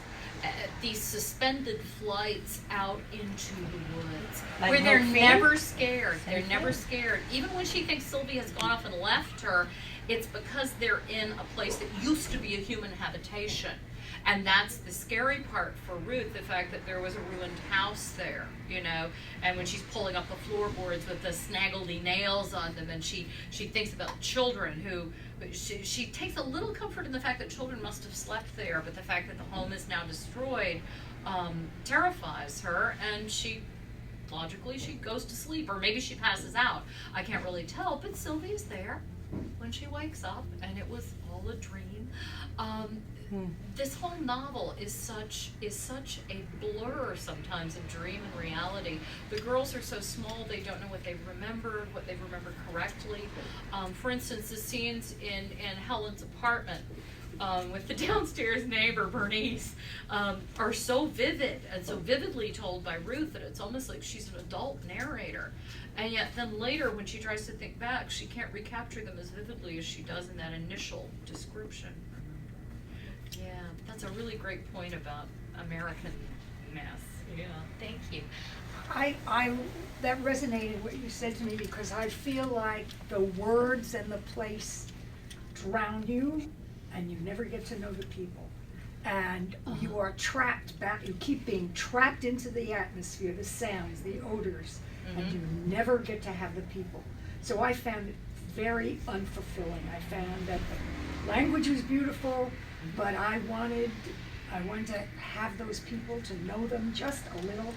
suspended flights out into the woods, Like where they're no fear? never scared. Same They're never thing. scared. Even when she thinks Sylvie has gone off and left her, it's because they're in a place that used to be a human habitation. And that's the scary part for Ruth, the fact that there was a ruined house there, you know, and when she's pulling up the floorboards with the snaggledy nails on them, and she thinks about children who, she takes a little comfort in the fact that children must have slept there, but the fact that the home is now destroyed terrifies her, and logically she goes to sleep, or maybe she passes out. I can't really tell, but Sylvie's there when she wakes up, and it was all a dream. This whole novel is such a blur sometimes of dream and reality. The girls are so small, they don't know what they've remembered correctly. For instance, the scenes in Helen's apartment with the downstairs neighbor, Bernice, are so vivid and so vividly told by Ruth that it's almost like she's an adult narrator. And yet then later, when she tries to think back, she can't recapture them as vividly as she does in that initial description. Yeah, that's a really great point about American-ness. Yeah, thank you. That resonated what you said to me, because I feel like the words and the place drown you, and you never get to know the people. And you are trapped back, you keep being trapped into the atmosphere, the sounds, the odors, and you never get to have the people. So I found it very unfulfilling. I found that the language was beautiful, but I wanted to have those people, to know them just a little.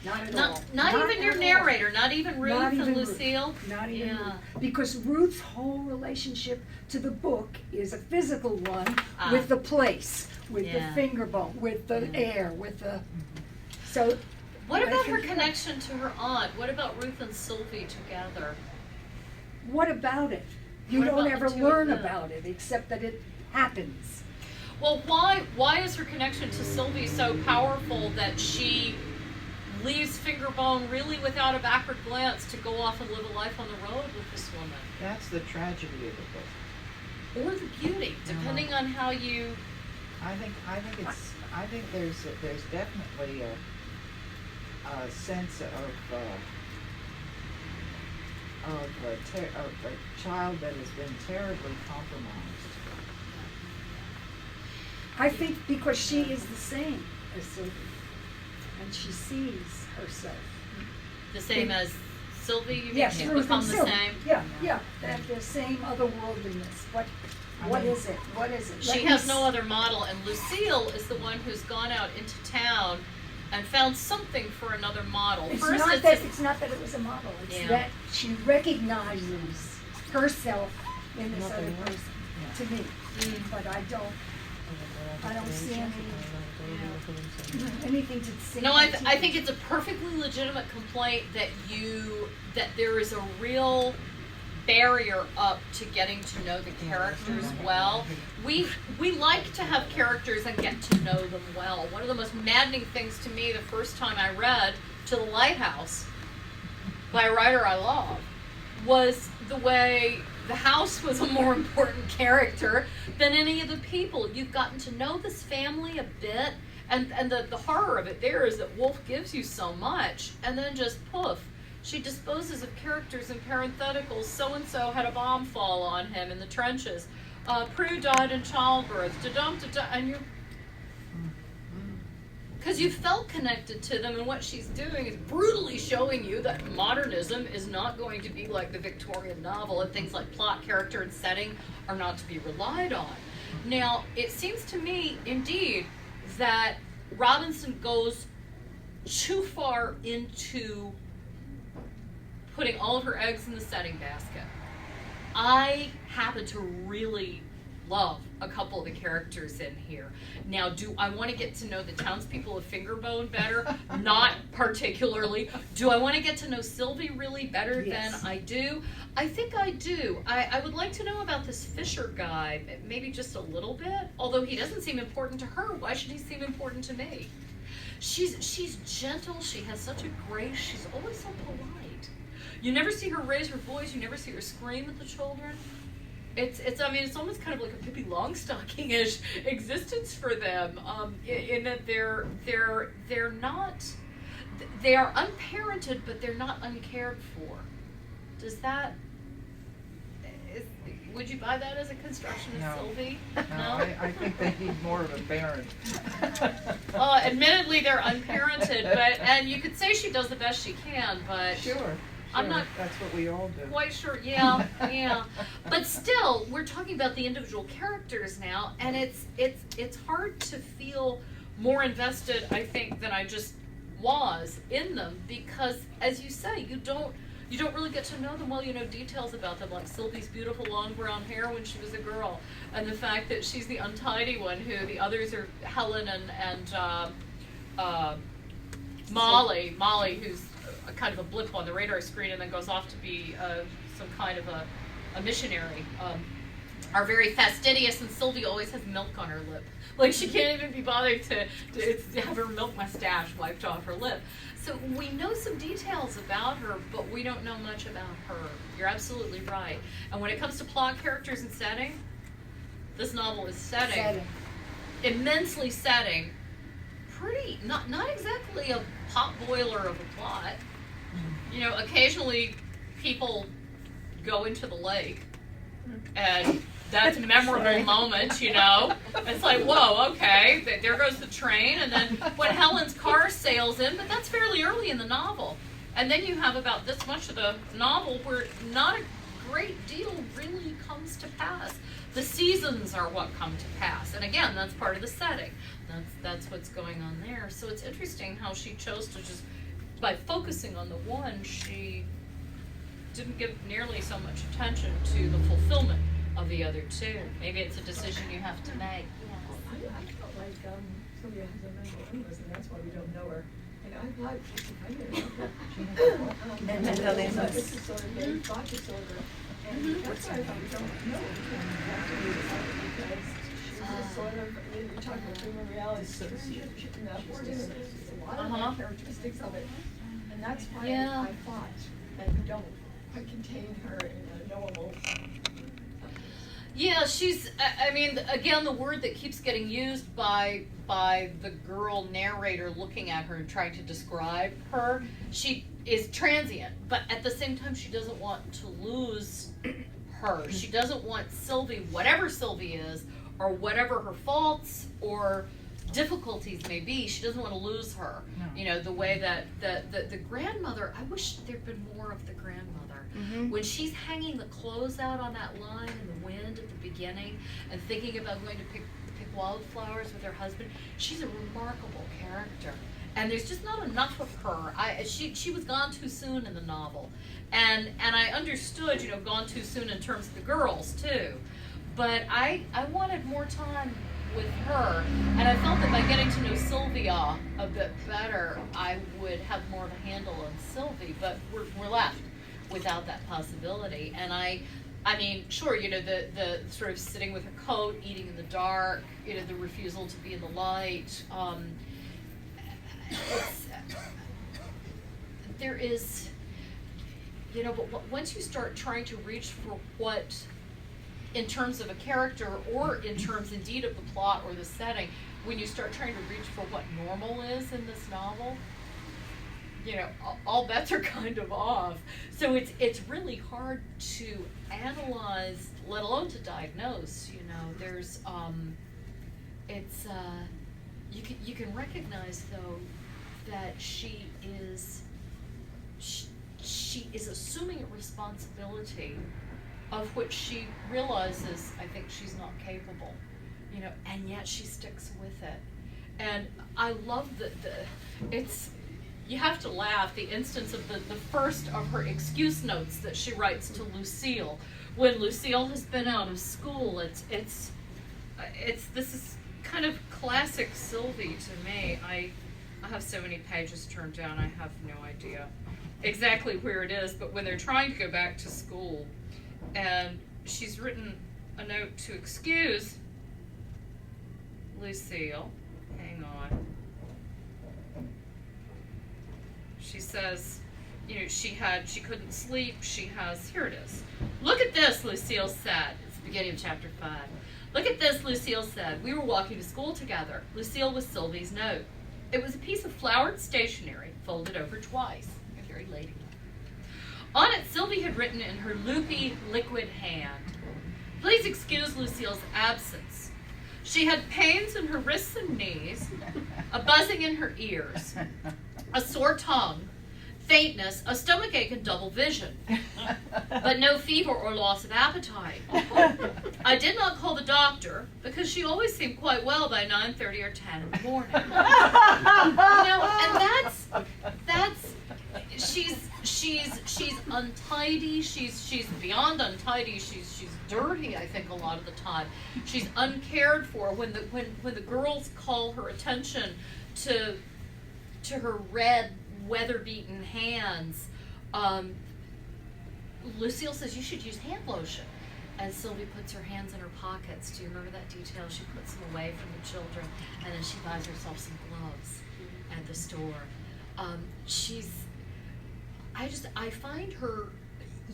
Not at all. Not even your at all. narrator, not even Ruth Not and even Ruth. Lucille. Not even Yeah. Ruth. Because Ruth's whole relationship to the book is a physical one with the place, with the Yeah. finger bone, with the air, with the. So. What I about think her you're- connection to her aunt? What about Ruth and Sylvie together? What about it? You What don't about ever the two of learn them? about it, except that it happens. Well, why is her connection to Sylvie so powerful that she leaves Fingerbone really without a backward glance to go off and live a life on the road with this woman? That's the tragedy of the book. Or the beauty, depending on how you. I think there's definitely a sense of a child that has been terribly compromised. I think because she is the same as Sylvie, and she sees herself. The same as Sylvie, you mean Yes, she's Ruth become and the Sylvie. same? Yeah, yeah, that the same otherworldliness. What is it? What is it? She has no other model, and Lucille is the one who's gone out into town and found something for another model. It's First, not it's that a- it's not that it was a model. It's Yeah. that she recognizes herself in this other Nothing. person. To me, but I don't see anything to say. No, I think it's a perfectly legitimate complaint that there is a real barrier up to getting to know the characters well. We like to have characters and get to know them well. One of the most maddening things to me the first time I read To the Lighthouse by a writer I love was the way the house was a more important character than any of the people. You've gotten to know this family a bit, and the horror of it there is that Wolf gives you so much, and then just poof, she disposes of characters in parentheticals. So-and-so had a bomb fall on him in the trenches. Prue died in childbirth. Da-dum, da-dum, and you're... Because you felt connected to them, and what she's doing is brutally showing you that modernism is not going to be like the Victorian novel, and things like plot, character, and setting are not to be relied on. Now, it seems to me, indeed, that Robinson goes too far into putting all of her eggs in the setting basket. I happen to really love a couple of the characters in here. Now, do I want to get to know the townspeople of Fingerbone better? Not particularly. Do I want to get to know Sylvie really better than I do? I think I do. I would like to know about this Fisher guy, maybe just a little bit. Although he doesn't seem important to her, why should he seem important to me? She's gentle, she has such a grace, she's always so polite. You never see her raise her voice, you never see her scream at the children. It's almost kind of like a Pippi Longstocking-ish existence for them, in that they're not, they are unparented, but they're not uncared for. Does that, would you buy that as a construction of No. Sylvie? No, I think they need more of a parent. Admittedly, they're unparented, and you could say she does the best she can, but Sure. I'm not That's what we all do. quite sure. Yeah. But still, we're talking about the individual characters now, and it's hard to feel more invested, I think, than I just was in them, because, as you say, you don't really get to know them well. You know details about them, like Sylvie's beautiful long brown hair when she was a girl, and the fact that she's the untidy one, who the others are Helen and Molly, who's a kind of a blip on the radar screen and then goes off to be some kind of a missionary, are very fastidious, and Sylvie always has milk on her lip. Like, she can't even be bothered to have her milk mustache wiped off her lip. So we know some details about her, but we don't know much about her. You're absolutely right. And when it comes to plot, characters, and setting, this novel is setting. Immensely setting. Pretty, not exactly a pot boiler of a plot. You know, occasionally people go into the lake, and that's a memorable moment, you know. It's like, whoa, okay, there goes the train, and then when Helen's car sails in, but that's fairly early in the novel. And then you have about this much of the novel where not a great deal really comes to pass. The seasons are what come to pass, and again, that's part of the setting. That's what's going on there. So it's interesting how she chose to just, by focusing on the one, she didn't give nearly so much attention to the fulfillment of the other two. Maybe it's a decision you have to make. I felt like Sylvia has a mental illness, and that's why we don't know her. And I like I knew Mental illness. This is sort of very thought disorder, and that's why I don't know because she's just sort of, you're talking about human reality, so she's a lot of the characteristics of it, and that's why I thought that you don't contain her in a knowable. Yeah, she's, I mean, again, the word that keeps getting used by the girl narrator looking at her and trying to describe her, she is transient, but at the same time, she doesn't want to lose her. She doesn't want Sylvie, whatever Sylvie is, or whatever her faults, or difficulties may be, she doesn't want to lose her. No. You know, the way that the grandmother, I wish there'd been more of the grandmother. When she's hanging the clothes out on that line in the wind at the beginning and thinking about going to pick wildflowers with her husband, she's a remarkable character. And there's just not enough of her. She was gone too soon in the novel. And I understood, you know, gone too soon in terms of the girls too. But I wanted more time with her, and I felt that by getting to know Sylvia a bit better, I would have more of a handle on Sylvie, but we're left without that possibility. And I mean, sure, you know, the sort of sitting with her coat, eating in the dark, you know, the refusal to be in the light, there is, you know, but once you start trying to reach for what, in terms of a character or in terms indeed of the plot or the setting, when you start trying to reach for what normal is in this novel, you know, all bets are kind of off. So it's really hard to analyze, let alone to diagnose. You know, there's you can recognize though that she is assuming a responsibility of which she realizes, I think, she's not capable, you know, and yet she sticks with it. And I love it's, you have to laugh, the instance of the first of her excuse notes that she writes to Lucille. When Lucille has been out of school, this is kind of classic Sylvie to me. I have so many pages turned down, I have no idea exactly where it is, but when they're trying to go back to school, and she's written a note to excuse Lucille. Hang on. She says, you know, she couldn't sleep. Here it is. Look at this, Lucille said. It's the beginning of chapter 5. Look at this, Lucille said. We were walking to school together. Lucille was Sylvie's note. It was a piece of flowered stationery folded over twice. A very lady. On it, Sylvie had written in her loopy, liquid hand, "Please excuse Lucille's absence. She had pains in her wrists and knees, a buzzing in her ears, a sore tongue, faintness, a stomachache, and double vision, but no fever or loss of appetite. I did not call the doctor because she always seemed quite well by 9:30 or 10 in the morning." You know, and that's she's untidy. She's beyond untidy. She's dirty, I think, a lot of the time. She's uncared for. When the girls call her attention to her red, weather-beaten hands, Lucille says, "You should use hand lotion." And Sylvie puts her hands in her pockets. Do you remember that detail? She puts them away from the children, and then she buys herself some gloves at the store. I find her,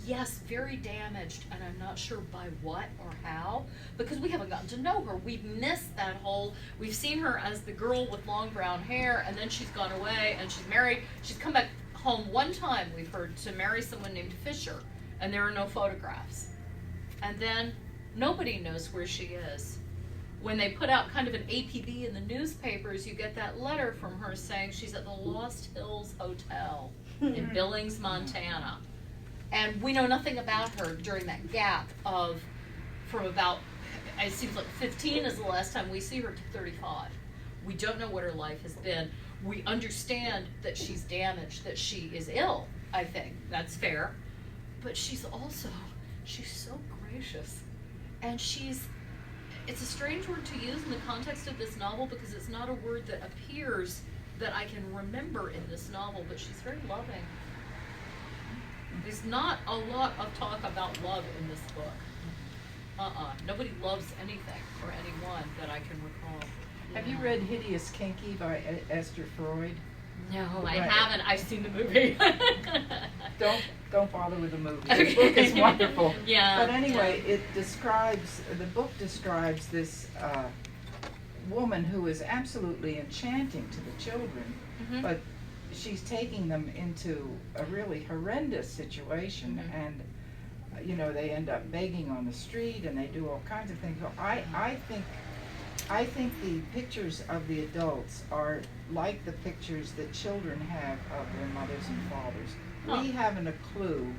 yes, very damaged, and I'm not sure by what or how, because we haven't gotten to know her. We've missed that we've seen her as the girl with long brown hair, and then she's gone away, and she's married. She's come back home one time, we've heard, to marry someone named Fisher, and there are no photographs. And then nobody knows where she is. When they put out kind of an APB in the newspapers, you get that letter from her saying she's at the Lost Hills Hotel in Billings, Montana. And we know nothing about her during that gap from about, it seems like 15 is the last time we see her, to 35. We don't know what her life has been. We understand that she's damaged, that she is ill, I think. That's fair. But she's so gracious. And it's a strange word to use in the context of this novel because it's not a word that appears that I can remember in this novel, but she's very loving. There's not a lot of talk about love in this book. Nobody loves anything or anyone that I can recall. Have you read Hideous Kinky by Esther Freud? No, I haven't. I've seen the movie. Don't bother with the movie. The book is wonderful. Yeah. But anyway, the book describes this woman who is absolutely enchanting to the children, but she's taking them into a really horrendous situation, and you know, they end up begging on the street, and they do all kinds of things. So I think I think the pictures of the adults are like the pictures that children have of their mothers and fathers. We haven't a clue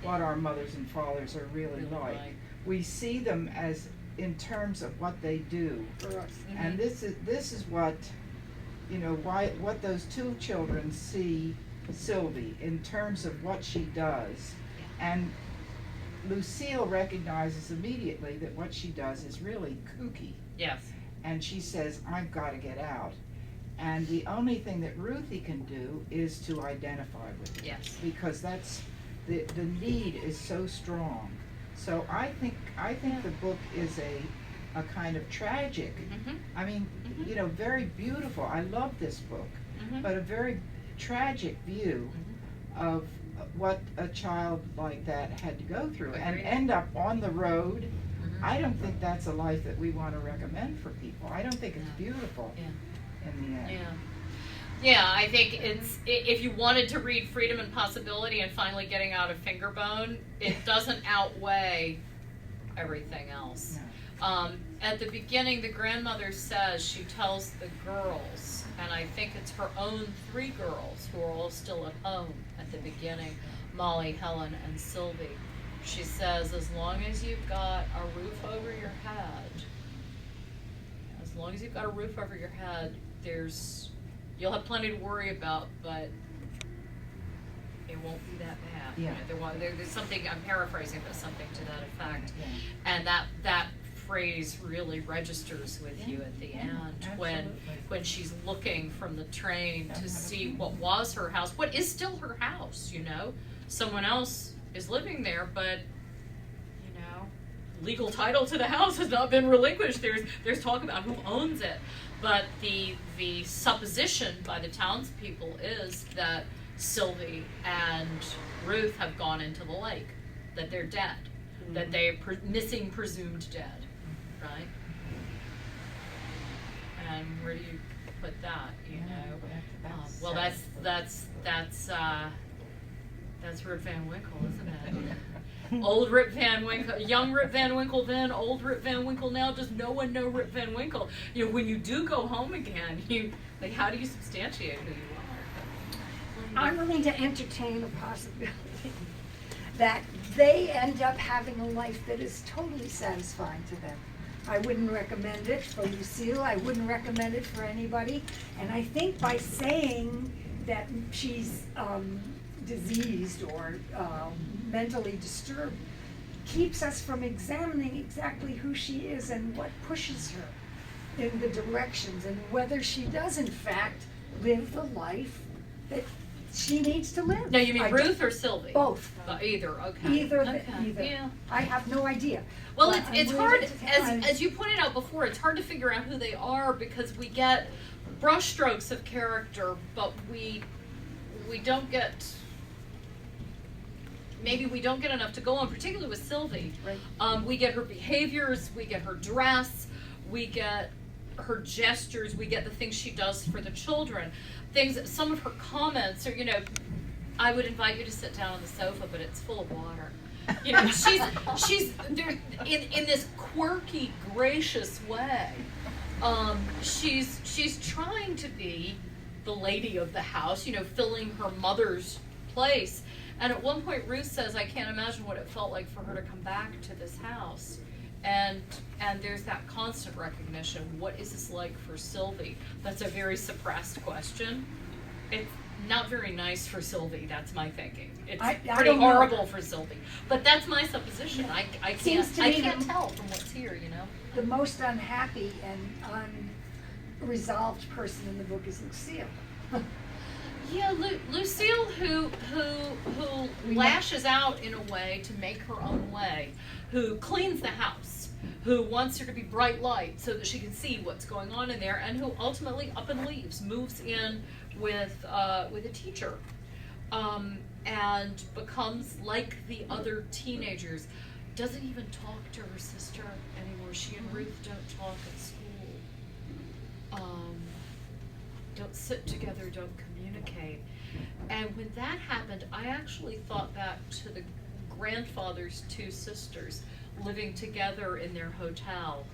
what our mothers and fathers are really like. We see them as in terms of what they do. For us. And this is what, you know, what those two children see Sylvie in terms of what she does. And Lucille recognizes immediately that what she does is really kooky. Yes. And she says, I've got to get out. And the only thing that Ruthie can do is to identify with it. Yes. Because that's, the need is so strong. So I think the book is a kind of tragic, I mean, you know, very beautiful. I love this book, but a very tragic view of what a child like that had to go through and end up on the road. I don't think that's a life that we want to recommend for people. I don't think it's beautiful in the end. Yeah, I think it's, if you wanted to read Freedom and Possibility and finally getting out of Fingerbone, it doesn't outweigh everything else. No. At the beginning, the grandmother says, she tells the girls, and I think it's her own 3 girls who are all still at home at the beginning, Molly, Helen, and Sylvie. She says, as long as you've got a roof over your head, you'll have plenty to worry about, but it won't be that bad. Yeah. You know, there's something, I'm paraphrasing, but something to that effect. Yeah. And that phrase really registers with you at the end when she's looking from the train to see what was her house, what is still her house, you know. Someone else is living there, but you know, legal title to the house has not been relinquished. There's talk about who owns it, but the supposition by the townspeople is that Sylvie and Ruth have gone into the lake, that they're dead, that they're missing, presumed dead, right? And where do you put that? You know, well, that's Rip Van Winkle, isn't it? Old Rip Van Winkle, young Rip Van Winkle then, old Rip Van Winkle now. Does no one know Rip Van Winkle? You know, when you do go home again, how do you substantiate who you are? I'm willing to entertain a possibility that they end up having a life that is totally satisfying to them. I wouldn't recommend it for Lucille. I wouldn't recommend it for anybody. And I think by saying that she's diseased or mentally disturbed keeps us from examining exactly who she is and what pushes her in the directions and whether she does in fact live the life that she needs to live. No, you mean Ruth or Sylvie? Both. Either, okay. Either. Yeah. I have no idea. Well, But it's I'm hard, willing to as you pointed out before, it's hard to figure out who they are because we get brushstrokes of character, but we don't get, maybe we don't get enough to go on, particularly with Sylvie. Right. We get her behaviors, we get her dress, we get her gestures, we get the things she does for the children. Some of her comments are, you know, I would invite you to sit down on the sofa, but it's full of water. You know, she's there in this quirky, gracious way. She's trying to be the lady of the house, you know, filling her mother's place. And at one point, Ruth says, "I can't imagine what it felt like for her to come back to this house." And there's that constant recognition. What is this like for Sylvie? That's a very suppressed question. It's not very nice for Sylvie. That's my thinking. It's I pretty don't know. horrible for Sylvie. But that's my supposition. I Seems to can't me tell from what's here. You know. the most unhappy and unresolved person in the book is Lucille. Yeah, Lucille, who lashes out in a way to make her own way, who cleans the house, who wants her to be bright light so that she can see what's going on in there, and who ultimately up and leaves, moves in with a teacher, and becomes like the other teenagers. Doesn't even talk to her sister anymore. She and Ruth don't talk at school. Don't sit together, don't communicate. And when that happened, I actually thought back to the grandfather's 2 sisters living together in their hotel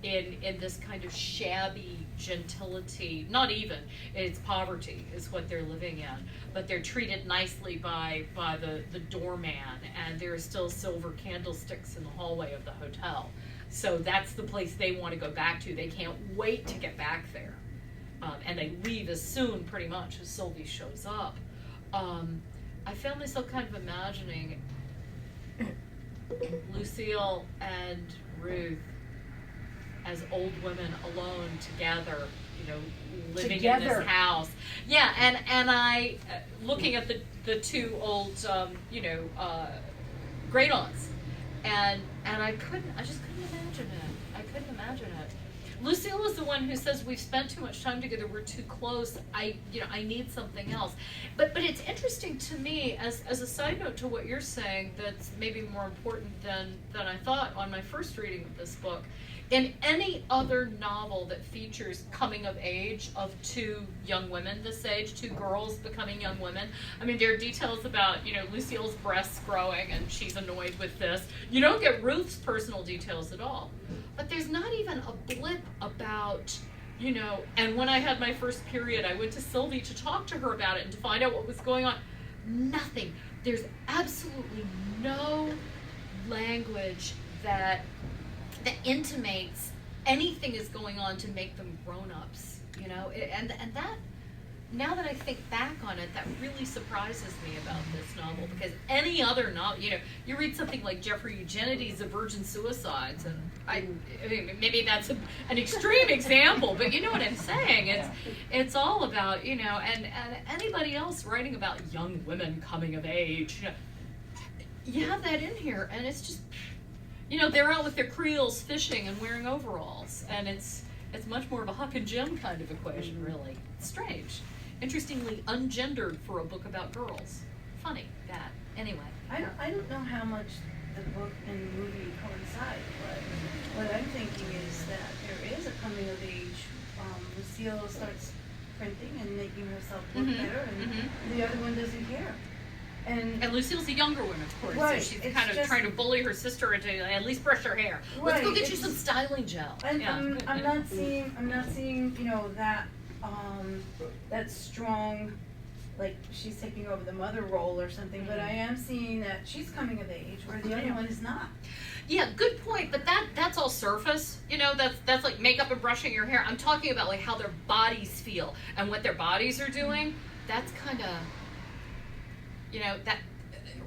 in this kind of shabby gentility. Not even, it's poverty is what they're living in, but they're treated nicely by the doorman, and there are still silver candlesticks in the hallway of the hotel. So that's the place they want to go back to. They can't wait to get back there. And they leave as soon, pretty much, as Sylvie shows up. I found myself kind of imagining Lucille and Ruth as old women alone together, you know, living in Together. this house. Yeah, and I, looking at the two old, great aunts, and I just couldn't imagine it. I couldn't imagine it. Lucille is the one who says we've spent too much time together, we're too close, I need something else. But it's interesting to me, as a side note to what you're saying, that's maybe more important than I thought on my first reading of this book. In any other novel that features coming of age of two young women this age, two girls becoming young women, I mean, there are details about, Lucille's breasts growing and she's annoyed with this. You don't get Ruth's personal details at all. But there's not even a blip about, and when I had my first period, I went to Sylvie to talk to her about it and to find out what was going on. Nothing. There's absolutely no language that intimates anything is going on to make them grown-ups, and that, now that I think back on it, that really surprises me about this novel, because any other novel, you read something like Jeffrey Eugenides' The Virgin Suicides, and I mean, maybe that's an extreme example, but you know what I'm saying, it's all about, and anybody else writing about young women coming of age, you have that in here, and it's just, they're out with their creels fishing and wearing overalls, and it's much more of a Huck and Jim kind of equation, really. It's strange. Interestingly ungendered for a book about girls. Funny, that. Anyway. I don't know how much the book and the movie coincide, but what I'm thinking is that there is a coming of age. Lucille starts printing and making herself look better, and the other one doesn't care. And Lucille's a younger one, of course, right, so she's kind of trying to bully her sister into at least brush her hair. Let's go get you some styling gel. And yeah. I'm not seeing that strong, like she's taking over the mother role or something, but I am seeing that she's coming of age where the other one is not. Yeah, good point, but that's all surface, that's like makeup and brushing your hair. I'm talking about like how their bodies feel and what their bodies are doing. That's kind of, that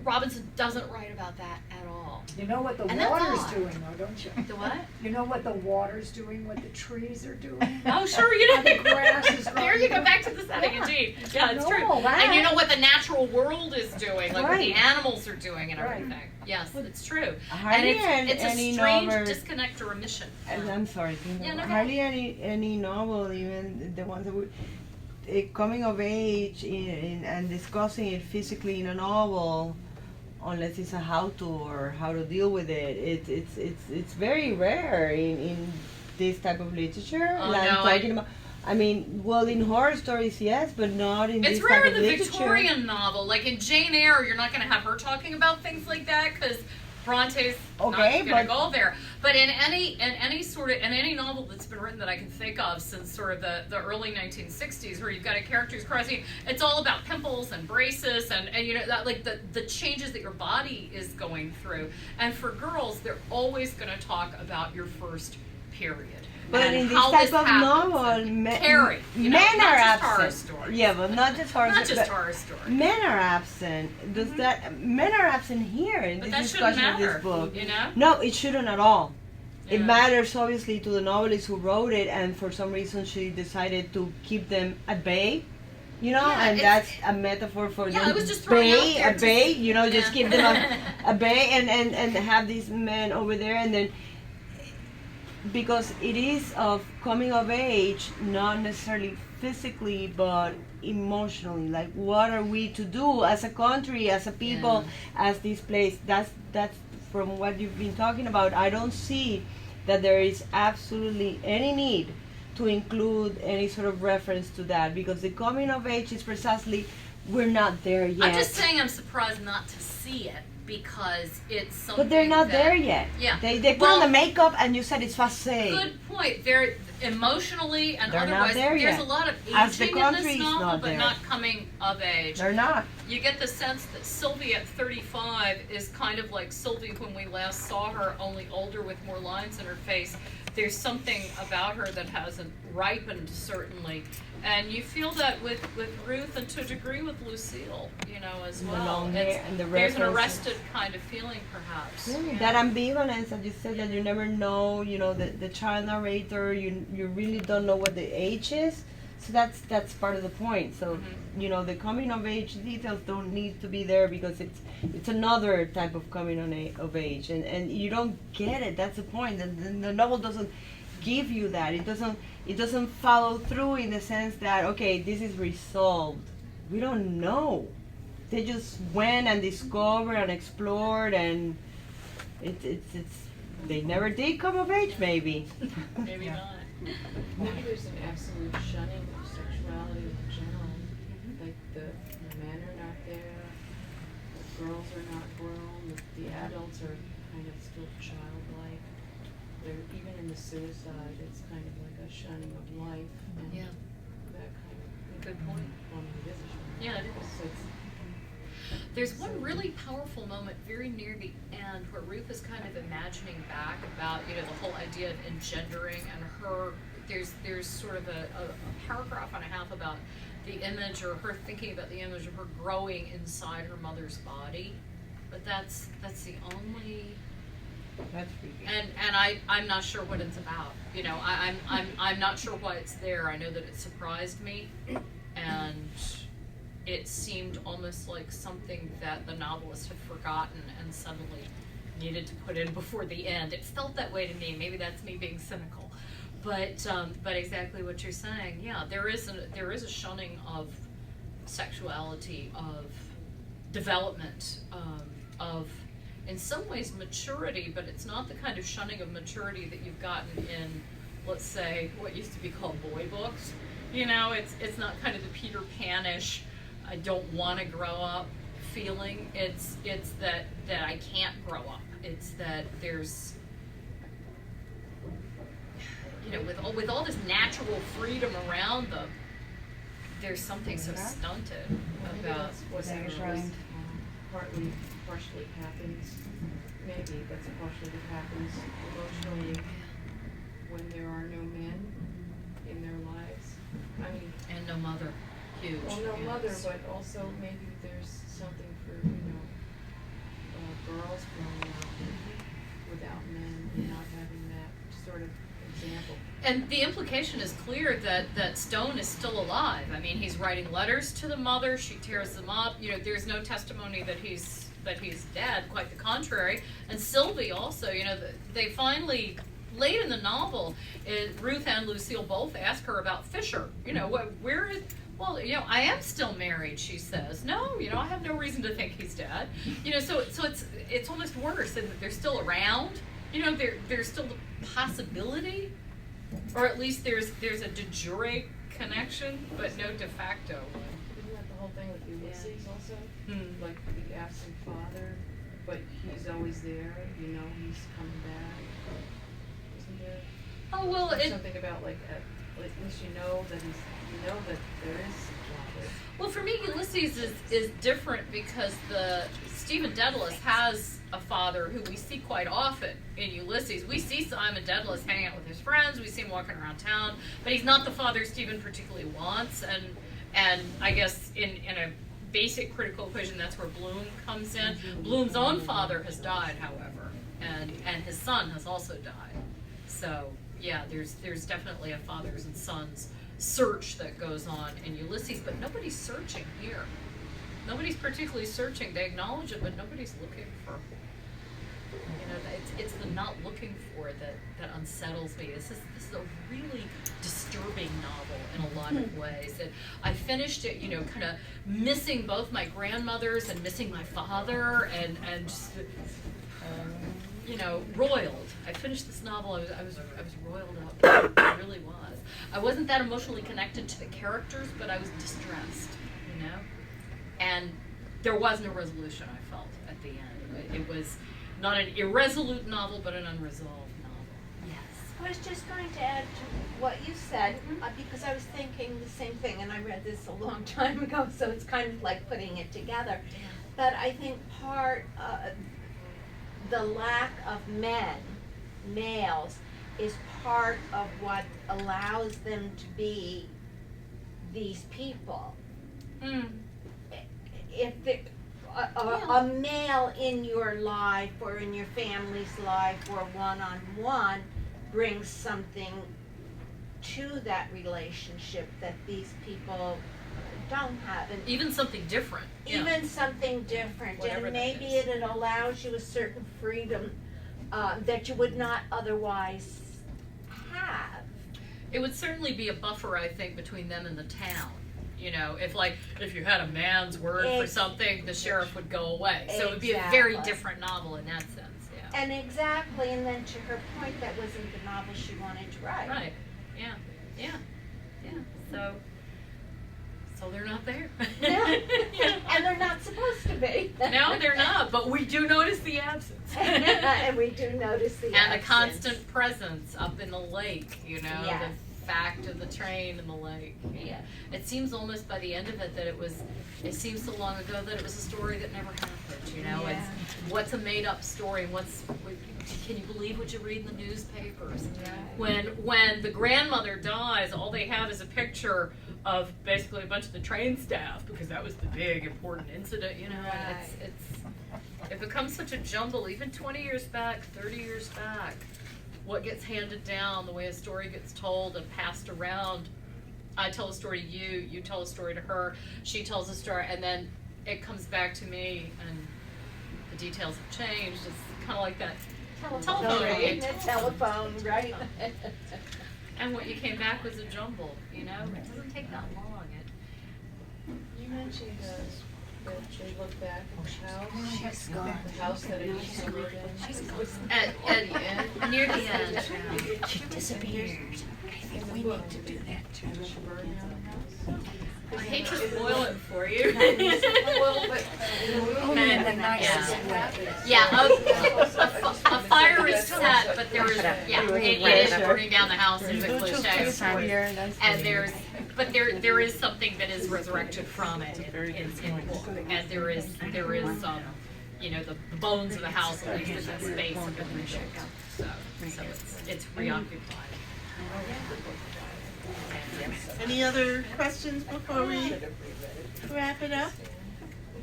Robinson doesn't write about that at all. You know what the And that's water's odd. doing though, don't you? The what? You know what the water's doing, what the trees are doing? Oh, sure, you know. And the grass is There you go, growing. back to the setting, Yeah. indeed. Yeah, it's true. No, that- And you know what the natural world is doing, like what the Right. animals are doing and Right. everything. Yes, it's true. Hardly And it's a any strange novel- disconnect or omission. I'm sorry, Yeah, no, go hardly any novel, even the ones that would coming of age and discussing it physically in a novel, unless it's a how-to or how to deal with it. It's very rare in this type of literature. Oh, like no, talking about. I mean, well, in horror stories, yes, but not in It's this rare type in of the literature. Victorian novel. Like in Jane Eyre, you're not going to have her talking about things like that because Bronte's not going to go there. But in any novel that's been written that I can think of since sort of the early 1960s, where you've got a character who's crossing, it's all about pimples and braces and that, like the changes that your body is going through. And for girls, they're always going to talk about your first period. But and in this how type this of happens, novel, and Carrie, men not are just horror absent. stories. Yeah, but not just horror Not stories. just but horror stories. Men are absent. Does that men are absent here in But this that shouldn't discussion of matter, this book? No, it shouldn't at all. It Yeah. matters obviously to the novelist who wrote it, and for some reason she decided to keep them at bay. Yeah, and it's- that's a metaphor for Yeah, them. I was just throwing out there at to- bay. Just Yeah. keep them at bay, and have these men over there, and then because it is of coming of age, not necessarily physically, but emotionally. Like, what are we to do as a country, as a people, as this place? That's from what you've been talking about. I don't see that there is absolutely any need to include any sort of reference to that, because the coming of age is precisely we're not there yet. I'm just saying I'm surprised not to see it because it's something. But they're not that, there yet. Yeah. They put on the makeup and you said it's passé. Good point. They're emotionally and They're not otherwise. there There's yet. a lot of As the aging in country's this novel, not but there. not coming of age. They're not. You get the sense that Sylvie at 35 is kind of like Sylvie when we last saw her, only older with more lines in her face. There's something about her that hasn't ripened, certainly. And you feel that with Ruth and to a degree with Lucille, as The well. long hair and the There's an references. arrested kind of feeling, perhaps. Yeah, that ambivalence that you said that you never know, the child narrator, you really don't know what the age is. So that's part of the point. So, the coming of age details don't need to be there because it's another type of coming of age, and you don't get it. That's the point. The novel doesn't give you that. It doesn't follow through in the sense that, okay, this is resolved. We don't know. They just went and discovered and explored, and it's they never did come of age, maybe. Maybe not. Maybe there's an absolute shunning of sexuality in general. Like the men are not there, the girls are not grown, the adults are kind of still childlike. They're even in the suicide, it's kind of like a shunning of life and Yeah. that kind of. Good point. Well, it is a shunning. Yeah, it is. So it's, There's one really powerful moment very near the end where Ruth is kind of imagining back about, the whole idea of engendering and her, there's sort of a paragraph and a half about the image or her thinking about the image of her growing inside her mother's body. But that's the only, That's creepy. and I'm not sure what it's about. I'm not sure why it's there. I know that it surprised me, and it seemed almost like something that the novelist had forgotten and suddenly needed to put in before the end. It felt that way to me. Maybe that's me being cynical, but exactly what you're saying. Yeah, there is a shunning of sexuality, of development, of in some ways maturity, but it's not the kind of shunning of maturity that you've gotten in, let's say, what used to be called boy books. It's not kind of the Peter Pan-ish, I don't want to grow up feeling. It's that I can't grow up. It's that there's, with all this natural freedom around them, there's something so stunted maybe about that's what That was was, right. partially happens. Maybe that's partially what happens emotionally when there are no men in their lives. I mean, and no mother. Huge. well, no yes. mother, but also maybe there's something for, girls growing up without men and not having that sort of example. And the implication is clear that Stone is still alive. I mean, he's writing letters to the mother. She tears them up. There's no testimony that he's dead. Quite the contrary. And Sylvie also. They finally, late in the novel, Ruth and Lucille both ask her about Fisher. Where is? Well, I am still married, she says. No, I have no reason to think he's dead. So it's almost worse in that they're still around. There's still the possibility, or at least there's a de jure connection, but no de facto one. Isn't that the whole thing with Ulysses also? Like the absent father, but he's always there, he's coming back. Isn't there? Oh well, There's something about like at least that there is father. Well, for me, Ulysses is different because Stephen Dedalus has a father who we see quite often in Ulysses. We see Simon Dedalus hanging out with his friends. We see him walking around town, but he's not the father Stephen particularly wants. And I guess in a basic critical equation, that's where Bloom comes in. Bloom's own father has died, however, and his son has also died. So yeah, there's definitely a fathers and sons search that goes on in Ulysses, but nobody's searching here. Nobody's particularly searching. They acknowledge it, but nobody's looking for. It's the not looking for that unsettles me. This is a really disturbing novel in a lot of ways. And I finished it, kind of missing both my grandmothers and missing my father, and just, roiled. I finished this novel. I was roiled up. I really was. I wasn't that emotionally connected to the characters, but I was distressed. And there was no resolution, I felt, at the end. It was not an irresolute novel, but an unresolved novel. Yes. I was just going to add to what you said, because I was thinking the same thing, and I read this a long time ago, so it's kind of like putting it together. But I think part the lack of males, is part of what allows them to be these people. If a male in your life or in your family's life or one-on-one brings something to that relationship that these people don't have. And Even something different. even something different, Whatever and that maybe is. it allows you a certain freedom that you would not otherwise have. It would certainly be a buffer, I think, between them and the town. You know, if you had a man's word for something, the sheriff would go away. So it would be a very Exactly. different novel in that sense, yeah. And exactly, and then to her point, that wasn't the novel she wanted to write. Right, yeah. So they're not there. And they're not supposed to be. No, they're not, but we do notice the absence. And we do notice the And absence. the constant presence up in the lake, you know, Yes. the fact of the train in the lake. Yeah. It seems almost by the end of it that it seems so long ago that it was a story that never happened, you know? Yeah. It's what's a made up story and can you believe what you read in the newspapers? Right. When the grandmother dies, all they have is a picture of basically a bunch of the train staff, because that was the big important incident, you know, and it becomes such a jumble, even 20 years back, 30 years back, what gets handed down, the way a story gets told and passed around. I tell a story to you, you tell a story to her, she tells a story, and then it comes back to me, and the details have changed. It's kind of like that telephone game. Telephone, right? And what you came back was a jumble, you know? It doesn't take that long. You mentioned that they look back at the house that it used to live in. At near the end. She disappeared. I think we need to do that too. I hate to spoil it for you. Only in the nicest Yeah. way. Yeah, a fire is set, but there is, it is burning down the house is a cliche, of course. And there is something that is resurrected from it in the book. And there is you know, the bones of the house, at least in that space, have been reshook. So it's reoccupied. Any other questions before we wrap it up?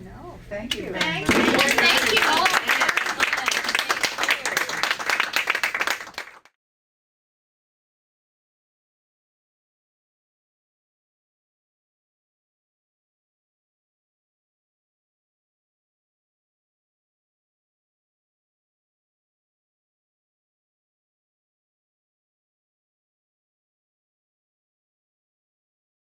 No, thank you. Thank you.